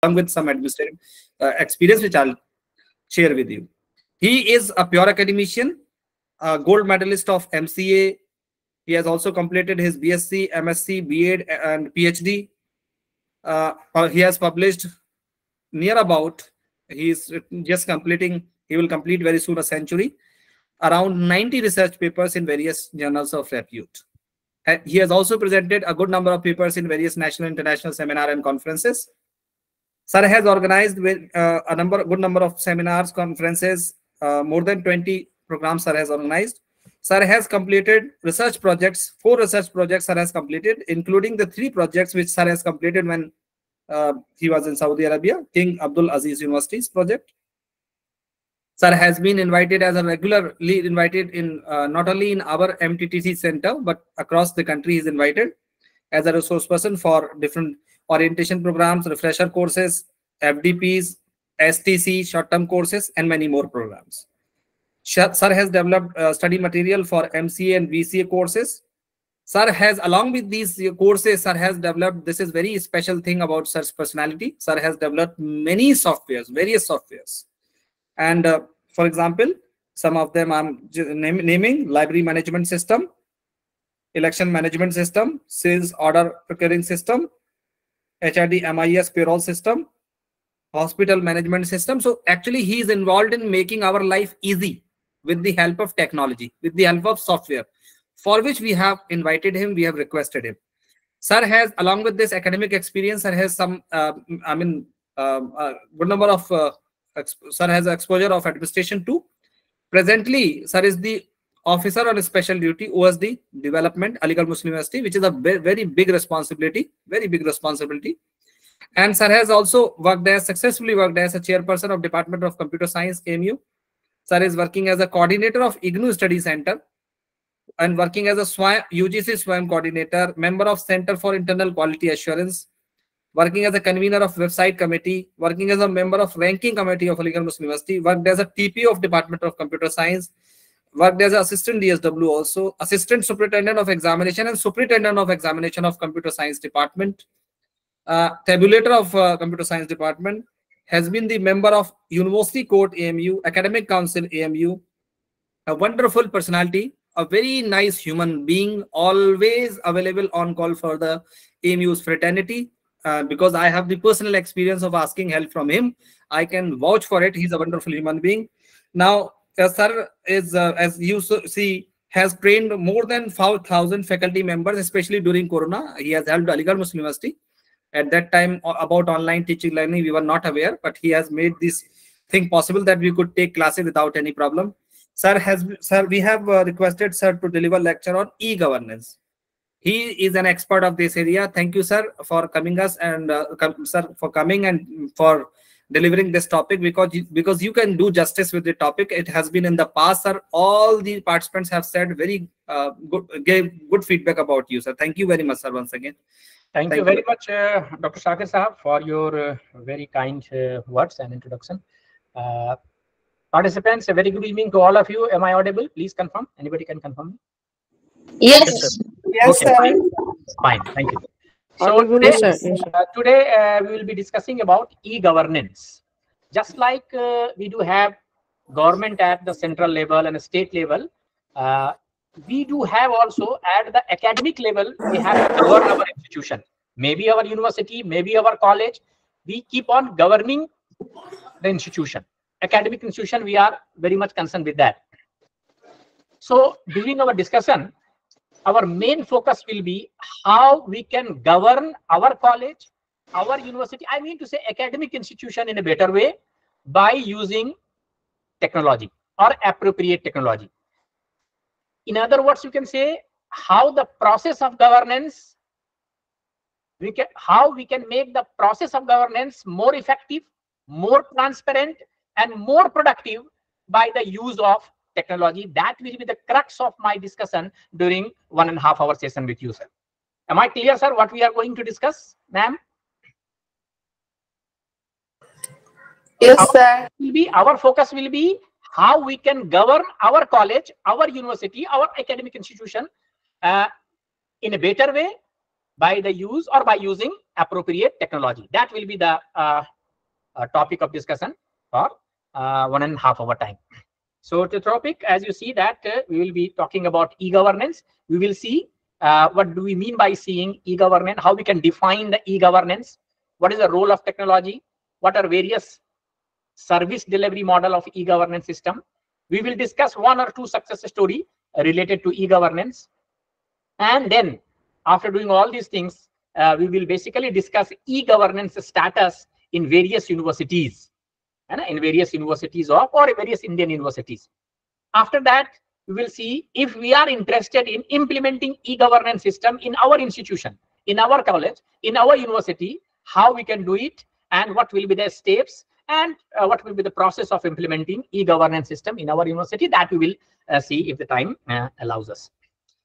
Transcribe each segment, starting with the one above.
along with some administrative experience, which I'll share with you. He is a pure academician, a gold medalist of MCA. He has also completed his BSc, MSc, B.Ed, and PhD. He has published near about, he is just completing, he will complete very soon a century, around 90 research papers in various journals of repute. He has also presented a good number of papers in various national and international seminars and conferences. Sir has organized with good number of seminars, conferences, more than 20 programs Sir has organized. Sir has completed research projects, 4 research projects Sir has completed, including the 3 projects which Sir has completed when he was in Saudi Arabia, King Abdul Aziz University's project. Sir has been invited as a regularly invited in not only in our MTTC center, but across the country. He is invited as a resource person for different orientation programs, refresher courses, FDPs, STC, short-term courses, and many more programs. Sir has developed study material for MCA and BCA courses. Sir has, along with these courses, Sir has developed, this is very special thing about Sir's personality. Sir has developed many softwares, various softwares. And for example, some of them I'm naming: library management system, election management system, sales order procuring system, HRD MIS payroll system, hospital management system. So actually he is involved in making our life easy with the help of technology, with the help of software, for which we have invited him, we have requested him. Sir has, along with this academic experience, Sir has some, good number of, Sir has exposure of administration too. Presently, Sir is the officer on special duty, OSD development, Aligarh Muslim University, which is a very big responsibility, And Sir has also successfully worked as a chairperson of Department of Computer Science, AMU. Sir is working as a coordinator of IGNOU Study Center and working as a UGC SWAYAM coordinator, member of Center for Internal Quality Assurance, working as a convener of website committee, working as a member of ranking committee of Aligarh Muslim University, worked as a TPO of Department of Computer Science, worked as assistant DSW also, assistant superintendent of examination and superintendent of examination of Computer Science Department, tabulator of Computer Science Department, has been the member of University Court AMU, Academic Council AMU, a wonderful personality, a very nice human being, always available on call for the AMU's fraternity. Because I have the personal experience of asking help from him, I can vouch for it. He's a wonderful human being. Now, Sir is, as you see, has trained more than 5,000 faculty members, especially during Corona. He has helped Aligarh Muslim University. At that time, about online teaching learning, we were not aware, but he has made this thing possible that we could take classes without any problem. Sir, we have requested Sir to deliver lecture on e-governance. He is an expert of this area. Thank you, Sir, for coming us and Sir for coming and for delivering this topic, because you can do justice with the topic. It has been in the past, Sir. All the participants have said very gave good feedback about you, Sir. Thank you very much, Sir, once again. Thank you very much, Dr. Shakir Sahab, for your very kind words and introduction. Participants, a very good evening to all of you. Am I audible? Please confirm. Anybody can confirm me? Yes. Yes, okay, sir. Fine. Thank you. So today we will be discussing about e-governance. Just like we do have government at the central level and state level, we do have also at the academic level, we have to govern our institution. Maybe our university, maybe our college. We keep on governing the institution. Academic institution, we are very much concerned with that. So during our discussion, our main focus will be how we can govern our college, our university, I mean to say academic institution in a better way by using technology or appropriate technology. In other words, you can say how the process of governance, how we can make the process of governance more effective, more transparent, and more productive by the use of technology. That will be the crux of my discussion during 1.5 hour session with you, sir. Am I clear, sir, what we are going to discuss, ma'am? Yes, sir. Our focus will be how we can govern our college, our university, our academic institution in a better way by the use or by using appropriate technology. That will be the topic of discussion for 1.5 hour time. So the topic, as you see that we will be talking about e-governance. We will see what do we mean by seeing e-governance, how we can define the e-governance, what is the role of technology, what are various service delivery model of e-governance system. We will discuss 1 or 2 success story related to e-governance. And then after doing all these things, we will basically discuss e-governance status in various universities, and in various universities or various Indian universities. After that, we will see if we are interested in implementing e-governance system in our institution, in our college, in our university, how we can do it, and what will be the steps, and what will be the process of implementing e-governance system in our university. That we will see if the time allows us.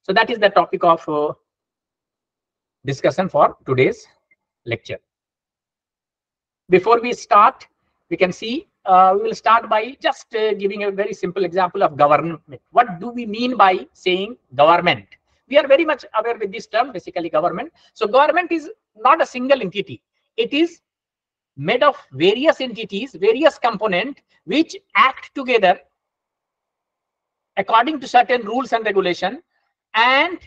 So that is the topic of discussion for today's lecture. Before we start, we can see we will start by just giving a very simple example of government. What do we mean by saying government? We are very much aware with this term, basically government. So government is not a single entity. It is made of various entities, various components which act together according to certain rules and regulation. And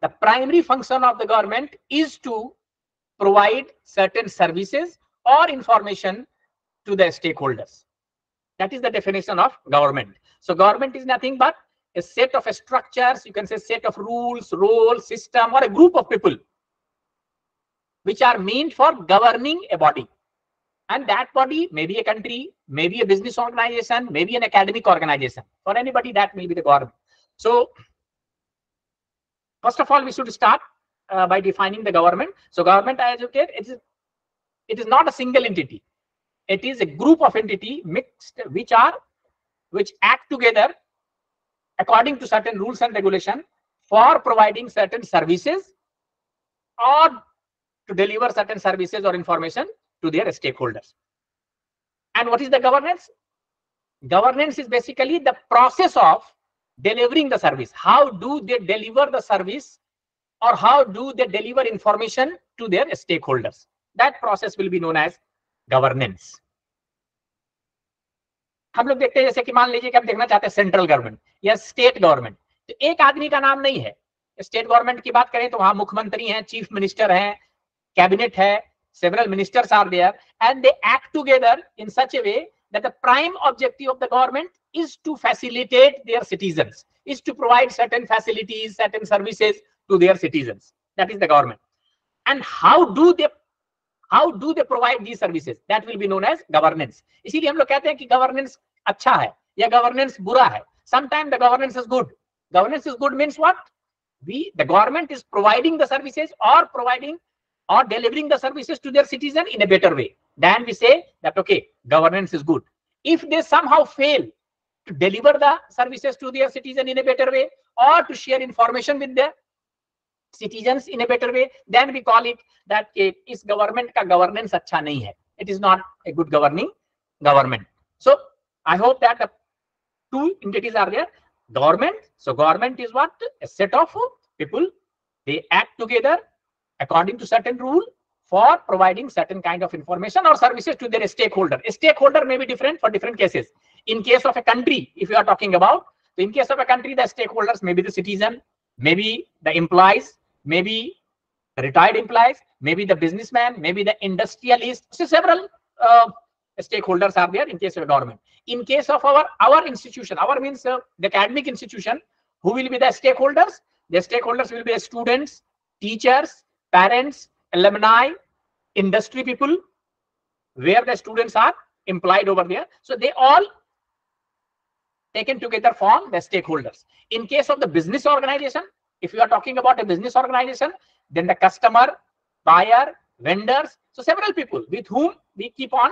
the primary function of the government is to provide certain services or information to the stakeholders. That is the definition of government. So government is nothing but a set of structures, you can say set of rules, role, system, or a group of people which are meant for governing a body. And that body may be a country, maybe a business organization, maybe an academic organization. For anybody, that may be the government. So first of all, we should start by defining the government. So government, as you said, it is not a single entity. It is a group of entity mixed which act together according to certain rules and regulation for providing certain services or to deliver certain services or information to their stakeholders. And what is the governance? Governance is basically the process of delivering the service. How do they deliver the service, or how do they deliver information to their stakeholders? That process will be known as governance. हम लोग देखते हैं जैसे कि मान लीजिए कि आप देखना चाहते हैं सेंट्रल गवर्नमेंट या स्टेट गवर्नमेंट, तो एक आदमी का नाम नहीं है. स्टेट गवर्नमेंट की बात करें तो वहां मुख्यमंत्री हैं, चीफ मिनिस्टर हैं, कैबिनेट है, several ministers are there, and they act together in such a way that the prime objective of the government is to facilitate their citizens, is to provide certain facilities, certain services to their citizens. That is the government. And how do they provide these services? That will be known as governance. इसीलिए हम लोग कहते हैं कि governance अच्छा है या governance बुरा है. Sometimes the governance is good. Governance is good means what? The government is providing the services or delivering the services to their citizen in a better way. Then we say that, okay, governance is good. If they somehow fail to deliver the services to their citizen in a better way, or to share information with their citizens in a better way, then we call it that is government ka governance acha nahi hai. It is not a good governing government. So I hope that the two entities are there. Government. So government is what? A set of people. They act together according to certain rule for providing certain kind of information or services to their stakeholder. A stakeholder may be different for different cases. In case of a country, if you are talking about, so in case of a country, the stakeholders may be the citizen, maybe the employees, maybe the retired employees, maybe the businessman, maybe the industrialist. So several stakeholders are there in case of a government. In case of our institution, our means the academic institution, who will be the stakeholders? The stakeholders will be the students, teachers, parents, alumni, industry people, where the students are employed over there. So they all taken together form the stakeholders. In case of the business organization, if you are talking about a business organization, then the customer, buyer, vendors, so several people with whom we keep on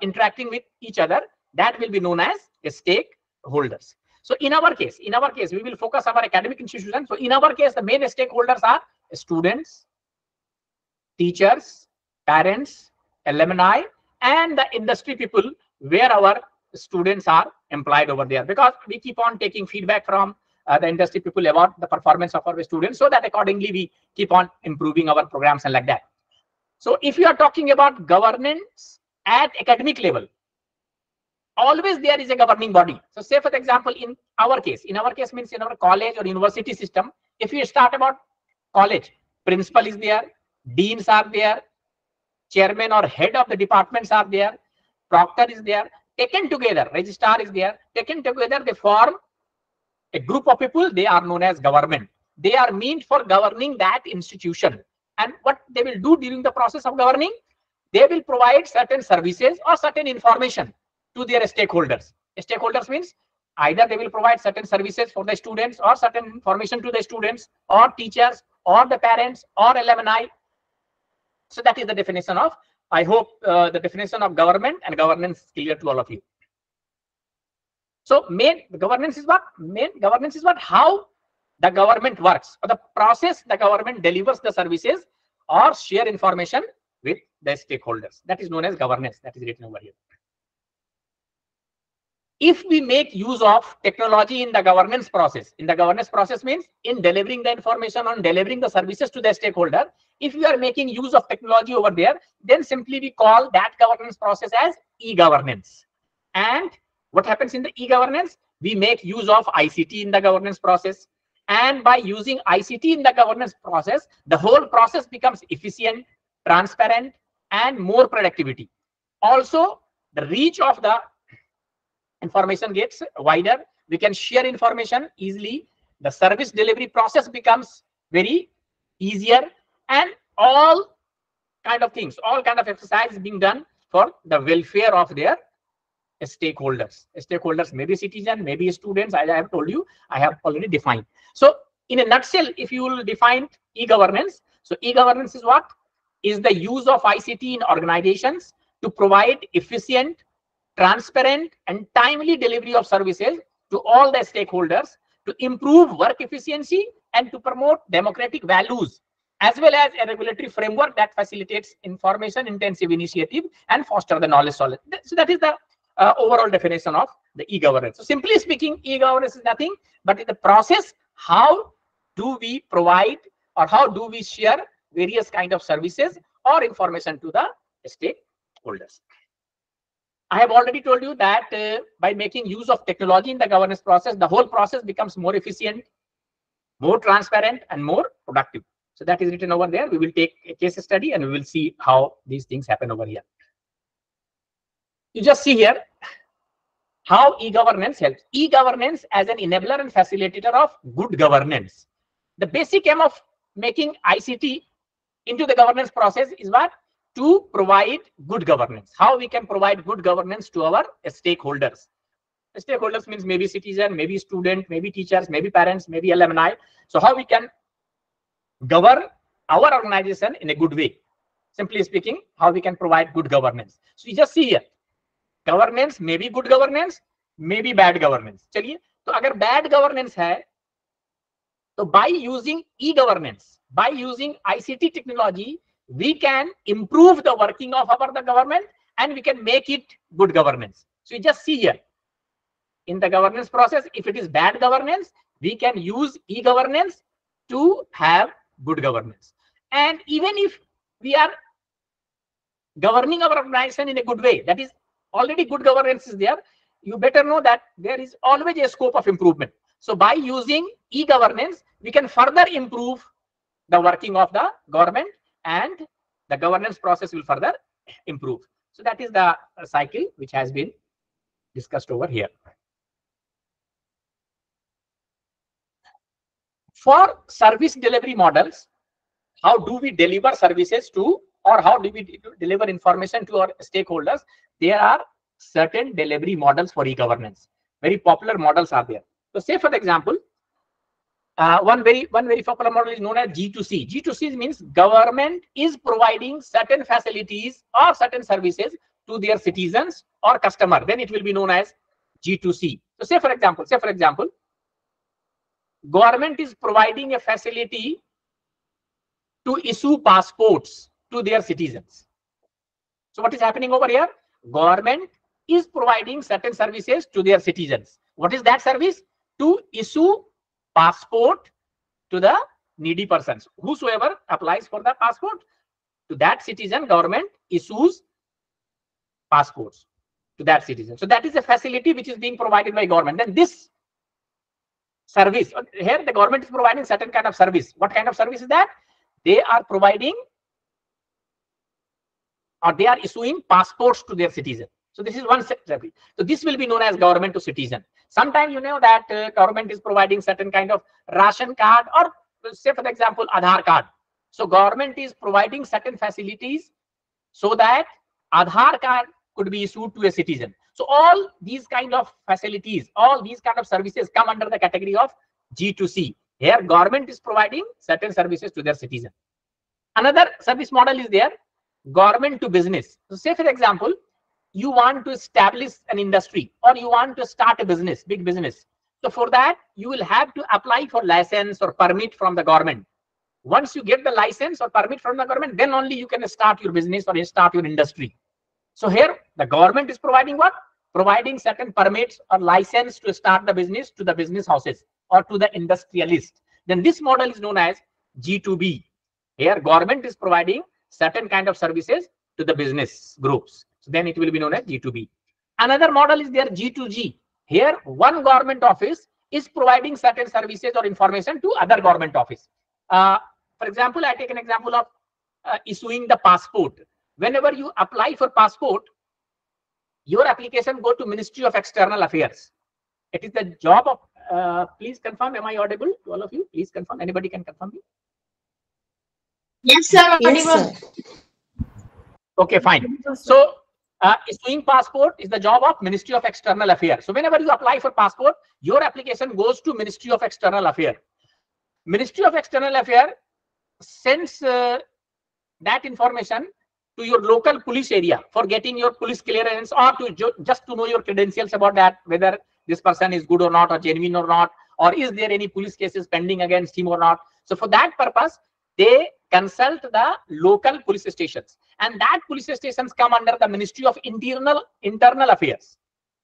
interacting with each other, that will be known as stakeholders. So in our case, we will focus our academic institution. So in our case, the main stakeholders are students, teachers, parents, alumni, and the industry people where our students are employed over there, because we keep on taking feedback from the industry people about the performance of our students, so that accordingly we keep on improving our programs and like that. So if you are talking about governance at academic level, always there is a governing body. So say for example, in our case means in our college or university system, if you start about college, principal is there, deans are there, chairman or head of the departments are there, proctor is there, taken together, registrar is there, taken together they form a group of people. They are known as government. They are meant for governing that institution. And what they will do during the process of governing, they will provide certain services or certain information to their stakeholders. Stakeholders means either they will provide certain services for the students or certain information to the students or teachers or the parents or alumni. So that is the definition of, I hope the definition of government and governance is clear to all of you. So main governance is what? How the government works, or the process the government delivers the services or share information with the stakeholders. That is known as governance. That is written over here. If we make use of technology in the governance process means in delivering the information, on delivering the services to the stakeholder, if you are making use of technology over there, then simply we call that governance process as e-governance. And what happens in the e-governance? We make use of ICT in the governance process. And by using ICT in the governance process, the whole process becomes efficient, transparent, and more productivity. Also, the reach of the information gets wider. We can share information easily. The service delivery process becomes very easier, and all kind of things, all kind of exercise is being done for the welfare of their stakeholders. Stakeholders may be citizen, may be students, as I have told you, I have already defined. So in a nutshell, if you will define e-governance, so e-governance is what? Is the use of ICT in organizations to provide efficient, transparent, and timely delivery of services to all the stakeholders, to improve work efficiency and to promote democratic values, as well as a regulatory framework that facilitates information intensive initiative and foster the knowledge solid. So that is the overall definition of the e-governance. So simply speaking, e-governance is nothing but in the process, how do we provide or how do we share various kind of services or information to the stakeholders. I have already told you that by making use of technology in the governance process, the whole process becomes more efficient, more transparent, and more productive. So that is written over there. We will take a case study and we will see how these things happen over here. You just see here how e-governance helps. E-governance as an enabler and facilitator of good governance. The basic aim of making ICT into the governance process is what? To provide good governance. How we can provide good governance to our stakeholders. Stakeholders means maybe citizen, maybe student, maybe teachers, maybe parents, maybe alumni. So how we can govern our organization in a good way. Simply speaking, how we can provide good governance. So you just see here, governance may be good governance, may be bad governance. चलिए, तो अगर bad governance है, तो by using e-governance, by using ICT technology, we can improve the working of the government and we can make it good governance. So you just see here, in the governance process, if it is bad governance, we can use e-governance to have good governance. And even if we are governing our organization in a good way, that is already good governance is there, you better know that there is always a scope of improvement. So by using e-governance, we can further improve the working of the government and the governance process will further improve. So that is the cycle which has been discussed over here. For service delivery models, how do we deliver services to, or how do we deliver information to our stakeholders? There are certain delivery models for e-governance. Very popular models are there. So say for example, one very popular model is known as G2C. G2C means government is providing certain facilities or certain services to their citizens or customer. Then it will be known as G2C. So say for example, government is providing a facility to issue passports to their citizens. So what is happening over here? Government is providing certain services to their citizens. What is that service? To issue passport to the needy persons. Whosoever applies for the passport, to that citizen, government issues passports to that citizen. So that is a facility which is being provided by government. Then this service, here the government is providing certain kind of service. What kind of service is that? They are providing, or they are issuing passports to their citizen. So this is one service. So this will be known as government to citizen. Sometimes you know that government is providing certain kind of ration card, or say for example Aadhaar card. So government is providing certain facilities so that Aadhaar card could be issued to a citizen. So all these kind of facilities, all these kind of services come under the category of G2C. Here government is providing certain services to their citizen. Another service model is there, government to business. So say for example, you want to establish an industry, or you want to start a business, big business. So for that, you will have to apply for license or permit from the government. Once you get the license or permit from the government, then only you can start your business or start your industry. So here the government is providing what? Providing certain permits or license to start the business to the business houses or to the industrialist. Then this model is known as G2B. Here government is providing certain kind of services to the business groups. So then it will be known as G2B. Another model is there, G2G. Here one government office is providing certain services or information to other government office. For example, I take an example of issuing the passport. Whenever you apply for passport, your application go to Ministry of External Affairs. It is the job of, please confirm, am I audible to all of you? Please confirm, anybody can confirm me? Yes, sir. Yes, sir. Okay, fine. So issuing passport is the job of Ministry of External Affairs. So whenever you apply for passport, your application goes to Ministry of External Affairs. Ministry of External Affairs sends that information to your local police area for getting your police clearance, or to just to know your credentials about that, whether this person is good or not, or genuine or not, or is there any police cases pending against him or not. So for that purpose, they consult the local police stations, and that police stations come under the Ministry of Internal Affairs.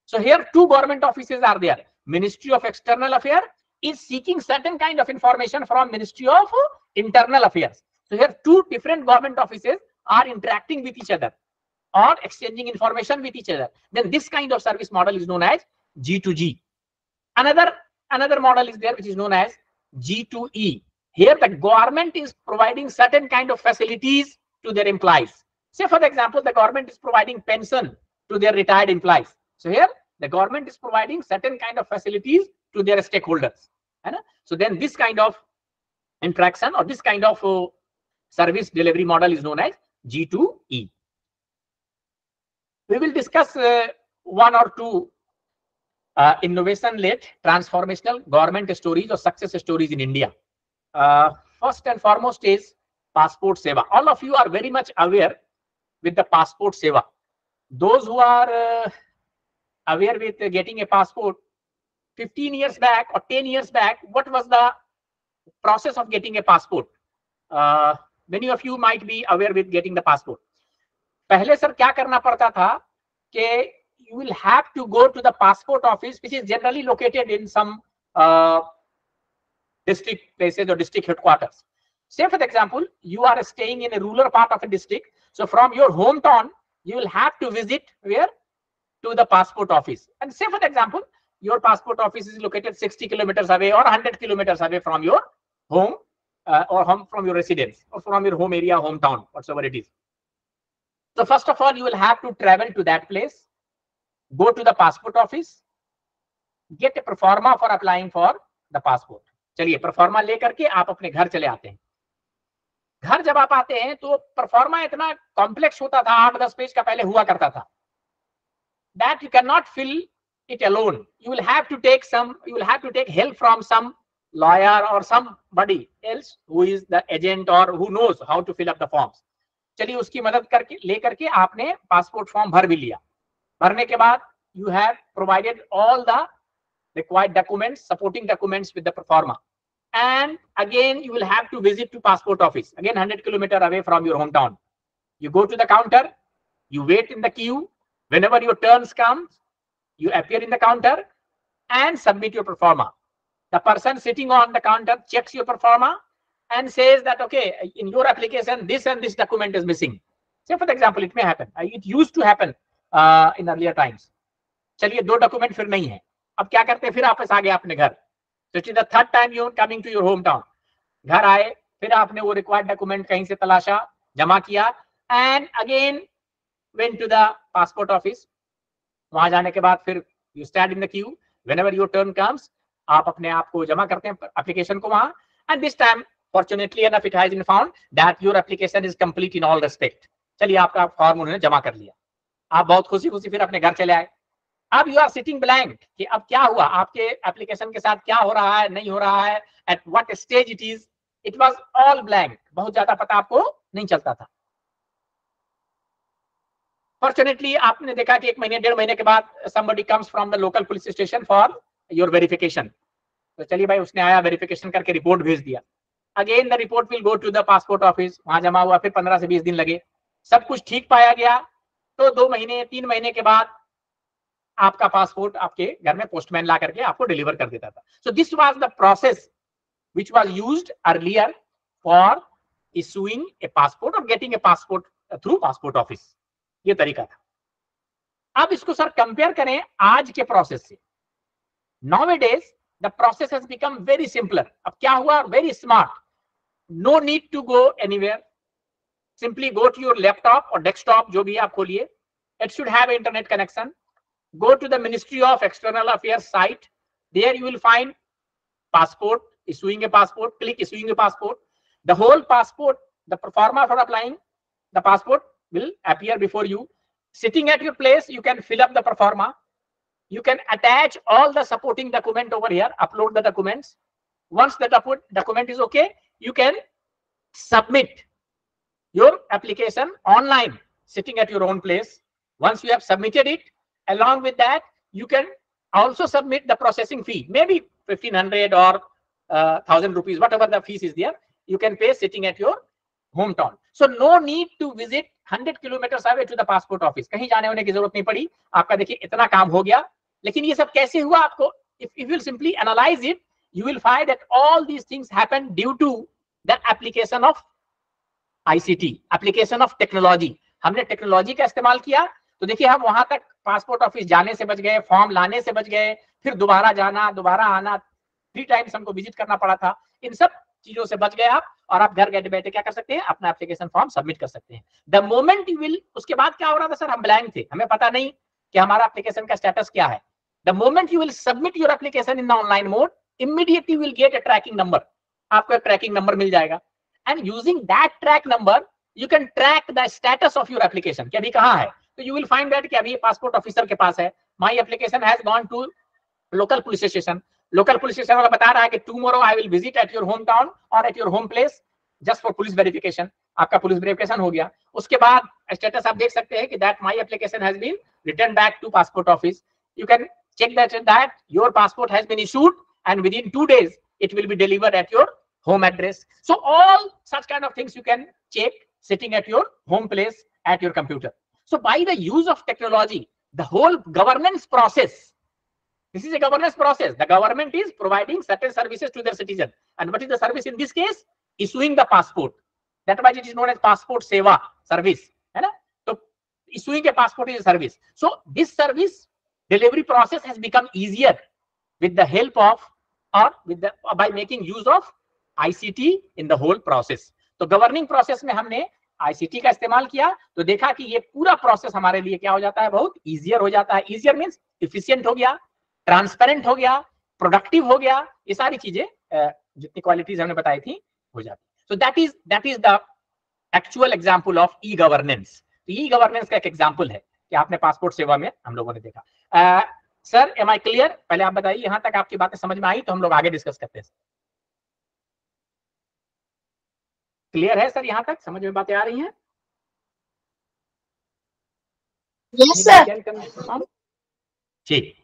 So here two government offices are there. Ministry of External Affairs is seeking certain kind of information from Ministry of Internal Affairs. So here two different government offices are interacting with each other or exchanging information with each other. Then this kind of service model is known as G2G. Another model is there which is known as G2E. Here the government is providing certain kind of facilities to their employees. Say for example, the government is providing pension to their retired employees. So here the government is providing certain kind of facilities to their stakeholders. So then this kind of interaction or this kind of service delivery model is known as G2E. We will discuss one or two innovation-led transformational government stories or success stories in India. First and foremost is Passport Seva. All of you are very much aware with the Passport Seva. Those who are aware with getting a passport, 15 years back or 10 years back, what was the process of getting a passport? Many of you might be aware with getting the passport. पहले sir क्या करना पड़ता था कि you will have to go to the passport office, which is generally located in some district places or district headquarters. Say for example, you are staying in a rural part of a district. So from your hometown, you will have to visit where? To the passport office. And say for example, your passport office is located 60 kilometers away or 100 kilometers away from your home or home from your residence or from your home area, hometown, whatsoever it is. So first of all, you will have to travel to that place, go to the passport office, get a proforma for applying for the passport. चलिए proforma लेकर के आप अपने घर चले आते हैं. घर जब आप आते हैं तो proforma इतना कॉम्प्लेक्स होता था, 8-10 पेज का पहले हुआ करता था. That you cannot fill it alone. You will have to take help from some lawyer or somebody else who is the agent or who knows how to fill up the forms. चलिए उसकी मदद करके लेकर के आपने passport form भर भी लिया. भरने के बाद you have provided all the required documents, supporting documents with the proforma, and again you will have to visit to passport office, again 100 kilometers away from your hometown. You go to the counter, you wait in the queue. Whenever your turns comes, you appear in the counter and submit your proforma. The person sitting on the counter checks your performa and says that, okay, in your application, this and this document is missing. Say for example, it may happen. It used to happen in earlier times. चलिए 2 document फिर नहीं है, अब क्या करते हैं, फिर वापस आ गए अपने घर. So it is the third time you coming to your hometown. घर आए, फिर आपने वो रिक्वायर्ड डॉक्यूमेंट कहीं से तलाशा, जमा किया, and again went to the passport office. वहां जाने के बाद फिर you stand in the queue. Whenever your turn comes, आप अपने आप को जमा करते हैं एप्लीकेशन को वहां, and this time fortunately enough it has been found that your application is complete in all respect. चलिए आपका फॉर्म उन्होंने जमा कर लिया, आप बहुत खुशी खुशी फिर अपने घर चले आए. अब यू आर सिटिंग ब्लैंक कि अब क्या हुआ, आपके एप्लीकेशन के साथ क्या हो रहा है, नहीं हो रहा है, at what stage it is. It was all blank, बहुत ज्यादा पता आपको नहीं चलता था. फॉर्चुनेटली आपने देखा कि 1 महीने 1.5 महीने के बाद somebody comes from the local police station for your verification. तो चलिए भाई, उसने आया, वेरिफिकेशन करके रिपोर्ट भेज दिया. Again the report will go to the passport office, वहां जमा हुआ, फिर 15 से 20 दिन लगे, सब कुछ ठीक पाया गया. तो 2 महीने 3 महीने के बाद आपका पासपोर्ट आपके घर में पोस्टमैन ला करके आपको डिलीवर कर देता था. So this was the process which was used earlier for issuing a passport और getting a passport through passport office. ये तरीका था. अब इसको सर कंपेयर करें आज के प्रोसेस से. Nowadays the process has become very simpler. अब क्या हुआ, very smart. No need to go anywhere. Simply go to your laptop or desktop, जो भी आप खोलिए. It should have internet connection. Go to the Ministry of External Affairs site. There you will find passport, issuing a passport. Click issuing a passport. The whole passport, the proforma for applying the passport will appear before you. Sitting at your place, you can fill up the proforma. You can attach all the supporting document over here, upload the documents. Once the document is okay, you can submit your application online, sitting at your own place. Once you have submitted it, along with that, you can also submit the processing fee, maybe 1,500 or 1,000 rupees, whatever the fees is there, you can pay sitting at your hometown. So no need to visit 100 kilometers away to the passport office. कहीं जाने होने की जरूरत नहीं पड़ी. आपका देखिए इतना काम हो गया. लेकिन ये सब कैसे हुआ आपको, if you will simply analyze it, you will find that all these things happen due to the application of ICT, application of technology. हमने टेक्नोलॉजी का इस्तेमाल किया, तो देखिए हम वहां तक पासपोर्ट ऑफिस जाने से बच गए, फॉर्म लाने से बच गए, फिर दोबारा जाना, दोबारा आना, 3 टाइम्स हमको विजिट करना पड़ा था. इन सब चीजों से बच गए आप, और आप घर बैठे क्या कर सकते हैं, अपना एप्लीकेशन फॉर्म सबमिट कर सकते हैं. द मोमेंट यू विल, उसके बाद क्या हो रहा था सर, हम ब्लैंक थे, हमें पता नहीं कि हमारा एप्लीकेशन का स्टेटस क्या है. The moment you will submit your application in the online mode, immediately you will get a tracking number. आपको एक tracking number मिल जाएगा, and using that track number, you can track the status of your application. कि अभी कहाँ है, तो you will find that कि अभी passport officer के पास है, my application has gone to local police station. Local police station वाला बता रहा है कि tomorrow I will visit at your hometown or at your home place just for police verification. आपका police verification हो गया. उसके बाद status आप देख सकते हैं कि that my application has been returned back to passport office. You can check that your passport has been issued, and within 2 days it will be delivered at your home address. So all such kind of things you can check sitting at your home place at your computer. So by the use of technology, the whole governance process, this is a governance process. The government is providing certain services to their citizen. And what is the service in this case? Issuing the passport. That's why it is known as passport seva service. So issuing a passport is a service. So this service delivery process has become easier with the help of, or with the, by making use of ICT in the whole process. तो governing process में हमने ICT का इस्तेमाल किया, तो देखा कि ये पूरा प्रोसेस हमारे लिए क्या हो जाता है, बहुत इजियर हो जाता है. इजियर मींस इफिशिएंट हो गया, ट्रांसपेरेंट हो गया, प्रोडक्टिव हो गया, ये सारी चीजें जितनी क्वालिटीज हमने बताई थी हो जाती. सो that is the actual example of e governance. E governance का एक एग्जांपल है कि आपने पासपोर्ट सेवा में हम लोगों ने देखा. Sir am I clear? पहले आप बताइए, यहां तक आपकी बातें समझ में आई तो हम लोग आगे डिस्कस करते हैं. क्लियर है सर? यहां तक समझ में बातें आ रही हैं? Yes, sir. ठीक,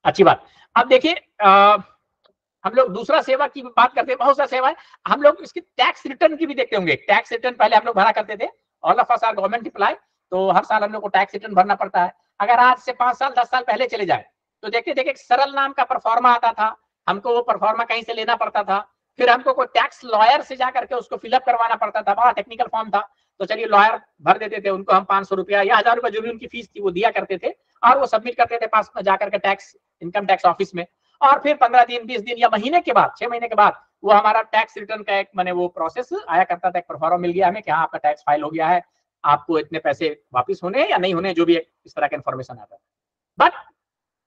अच्छी बात. अब देखिए हम लोग दूसरा सेवा की बात करते हैं. बहुत सारा सेवा है. हम लोग इसकी टैक्स रिटर्न की भी देखते होंगे. टैक्स रिटर्न पहले हम लोग भरा करते थे. All of us are government employ, तो हर साल हम लोग को टैक्स रिटर्न भरना पड़ता है. अगर आज से 5 साल 10 साल पहले चले जाए तो देखते थे एक सरल नाम का परफॉर्मा आता था, हमको वो परफॉर्मा कहीं से लेना पड़ता था, फिर हमको कोई टैक्स लॉयर से जा करके उसको फिलअप करवाना पड़ता था, बड़ा टेक्निकल फॉर्म था। तो चलिए लॉयर भर देते थे, उनको हम 500 रुपया या 1000 रुपया जो भी उनकी फीस थी वो दिया करते थे, और वो सबमिट करते थे पास जाकर के टैक्स इनकम टैक्स ऑफिस में। और फिर 15 दिन 20 दिन या महीने के बाद 6 महीने के बाद वो हमारा टैक्स रिटर्न का एक मैंने वो प्रोसेस आया करता था, एक परफॉर्मा मिल गया हमें कि हाँ आपका टैक्स फाइल हो गया है, आपको इतने पैसे वापिस होने या नहीं होने, जो भी इस तरह का इन्फॉर्मेशन आता है। But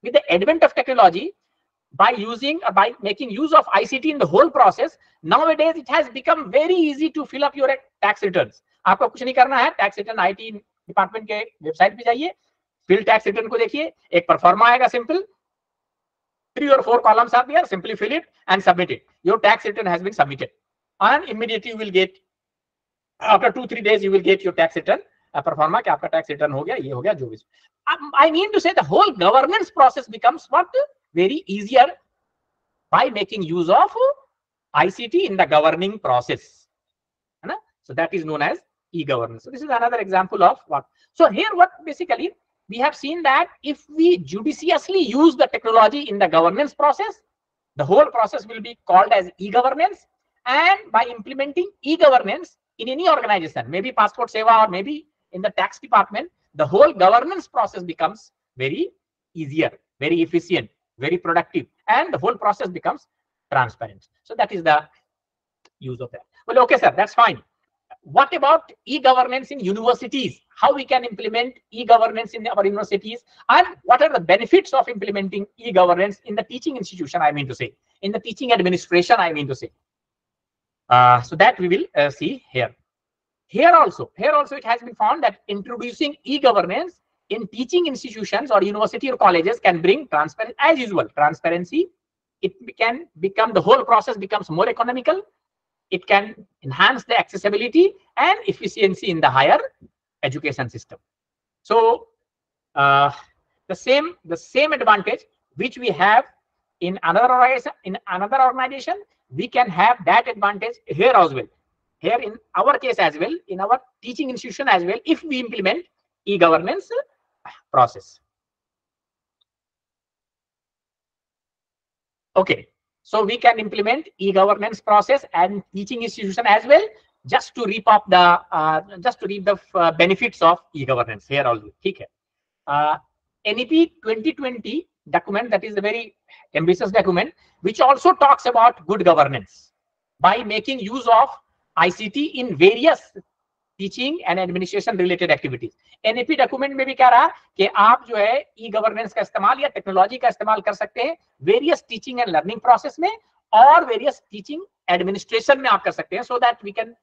with the advent of technology, by using or by making use of ICT in the whole process, nowadays it has become very easy to fill up your tax returns. आपको कुछ नहीं करना है, tax return IT department के website पे जाइए, fill tax return को देखिए, एक परफॉर्मा आएगा simple, 3 or 4 columns are there, simply fill it and submit it. Your tax return has been submitted, and immediately you will get, after 2-3 days you will get your tax return pro forma कि आपका tax return हो गया, ये हो गया, जो भी। I mean to say the whole governance process becomes what very easier by making use of ICT in the governing process, है ना? So that is known as e-governance. So this is another example of what. So here what basically we have seen that if we judiciously use the technology in the governance process, the whole process will be called as e-governance. And by implementing e-governance in any organization, maybe passport seva or maybe in the tax department, the whole governance process becomes very easier, very efficient, very productive, and the whole process becomes transparent. So that is the use of that. Well, okay, sir, that's fine. What about e-governance in universities? How we can implement e-governance in our universities, and what are the benefits of implementing e-governance in the teaching institution, I mean to say, in the teaching administration, I mean to say. So that we will see here. Here also it has been found that introducing e-governance in teaching institutions or university or colleges can bring transparency, as usual, transparency. It can become, the whole process becomes more economical. It can enhance the accessibility and efficiency in the higher education system. So the same advantage which we have in another organization, we can have that advantage here as well. Here in our case as well, in our teaching institution as well, if we implement e-governance process. Okay, so we can implement e-governance process and teaching institution as well, just to reap up the benefits of e-governance here also. Okay. NEP 2020 document, that is a very ambitious document, which also talks about good governance by making use of ICT in various teaching and administration related activities. NEP document में भी कह रहा कि आप जो है ई governance का इस्तेमाल या टेक्नोलॉजी का इस्तेमाल कर सकते हैं various teaching and learning process में और वेरियस टीचिंग एडमिनिस्ट्रेशन में आप कर सकते हैं, so that we can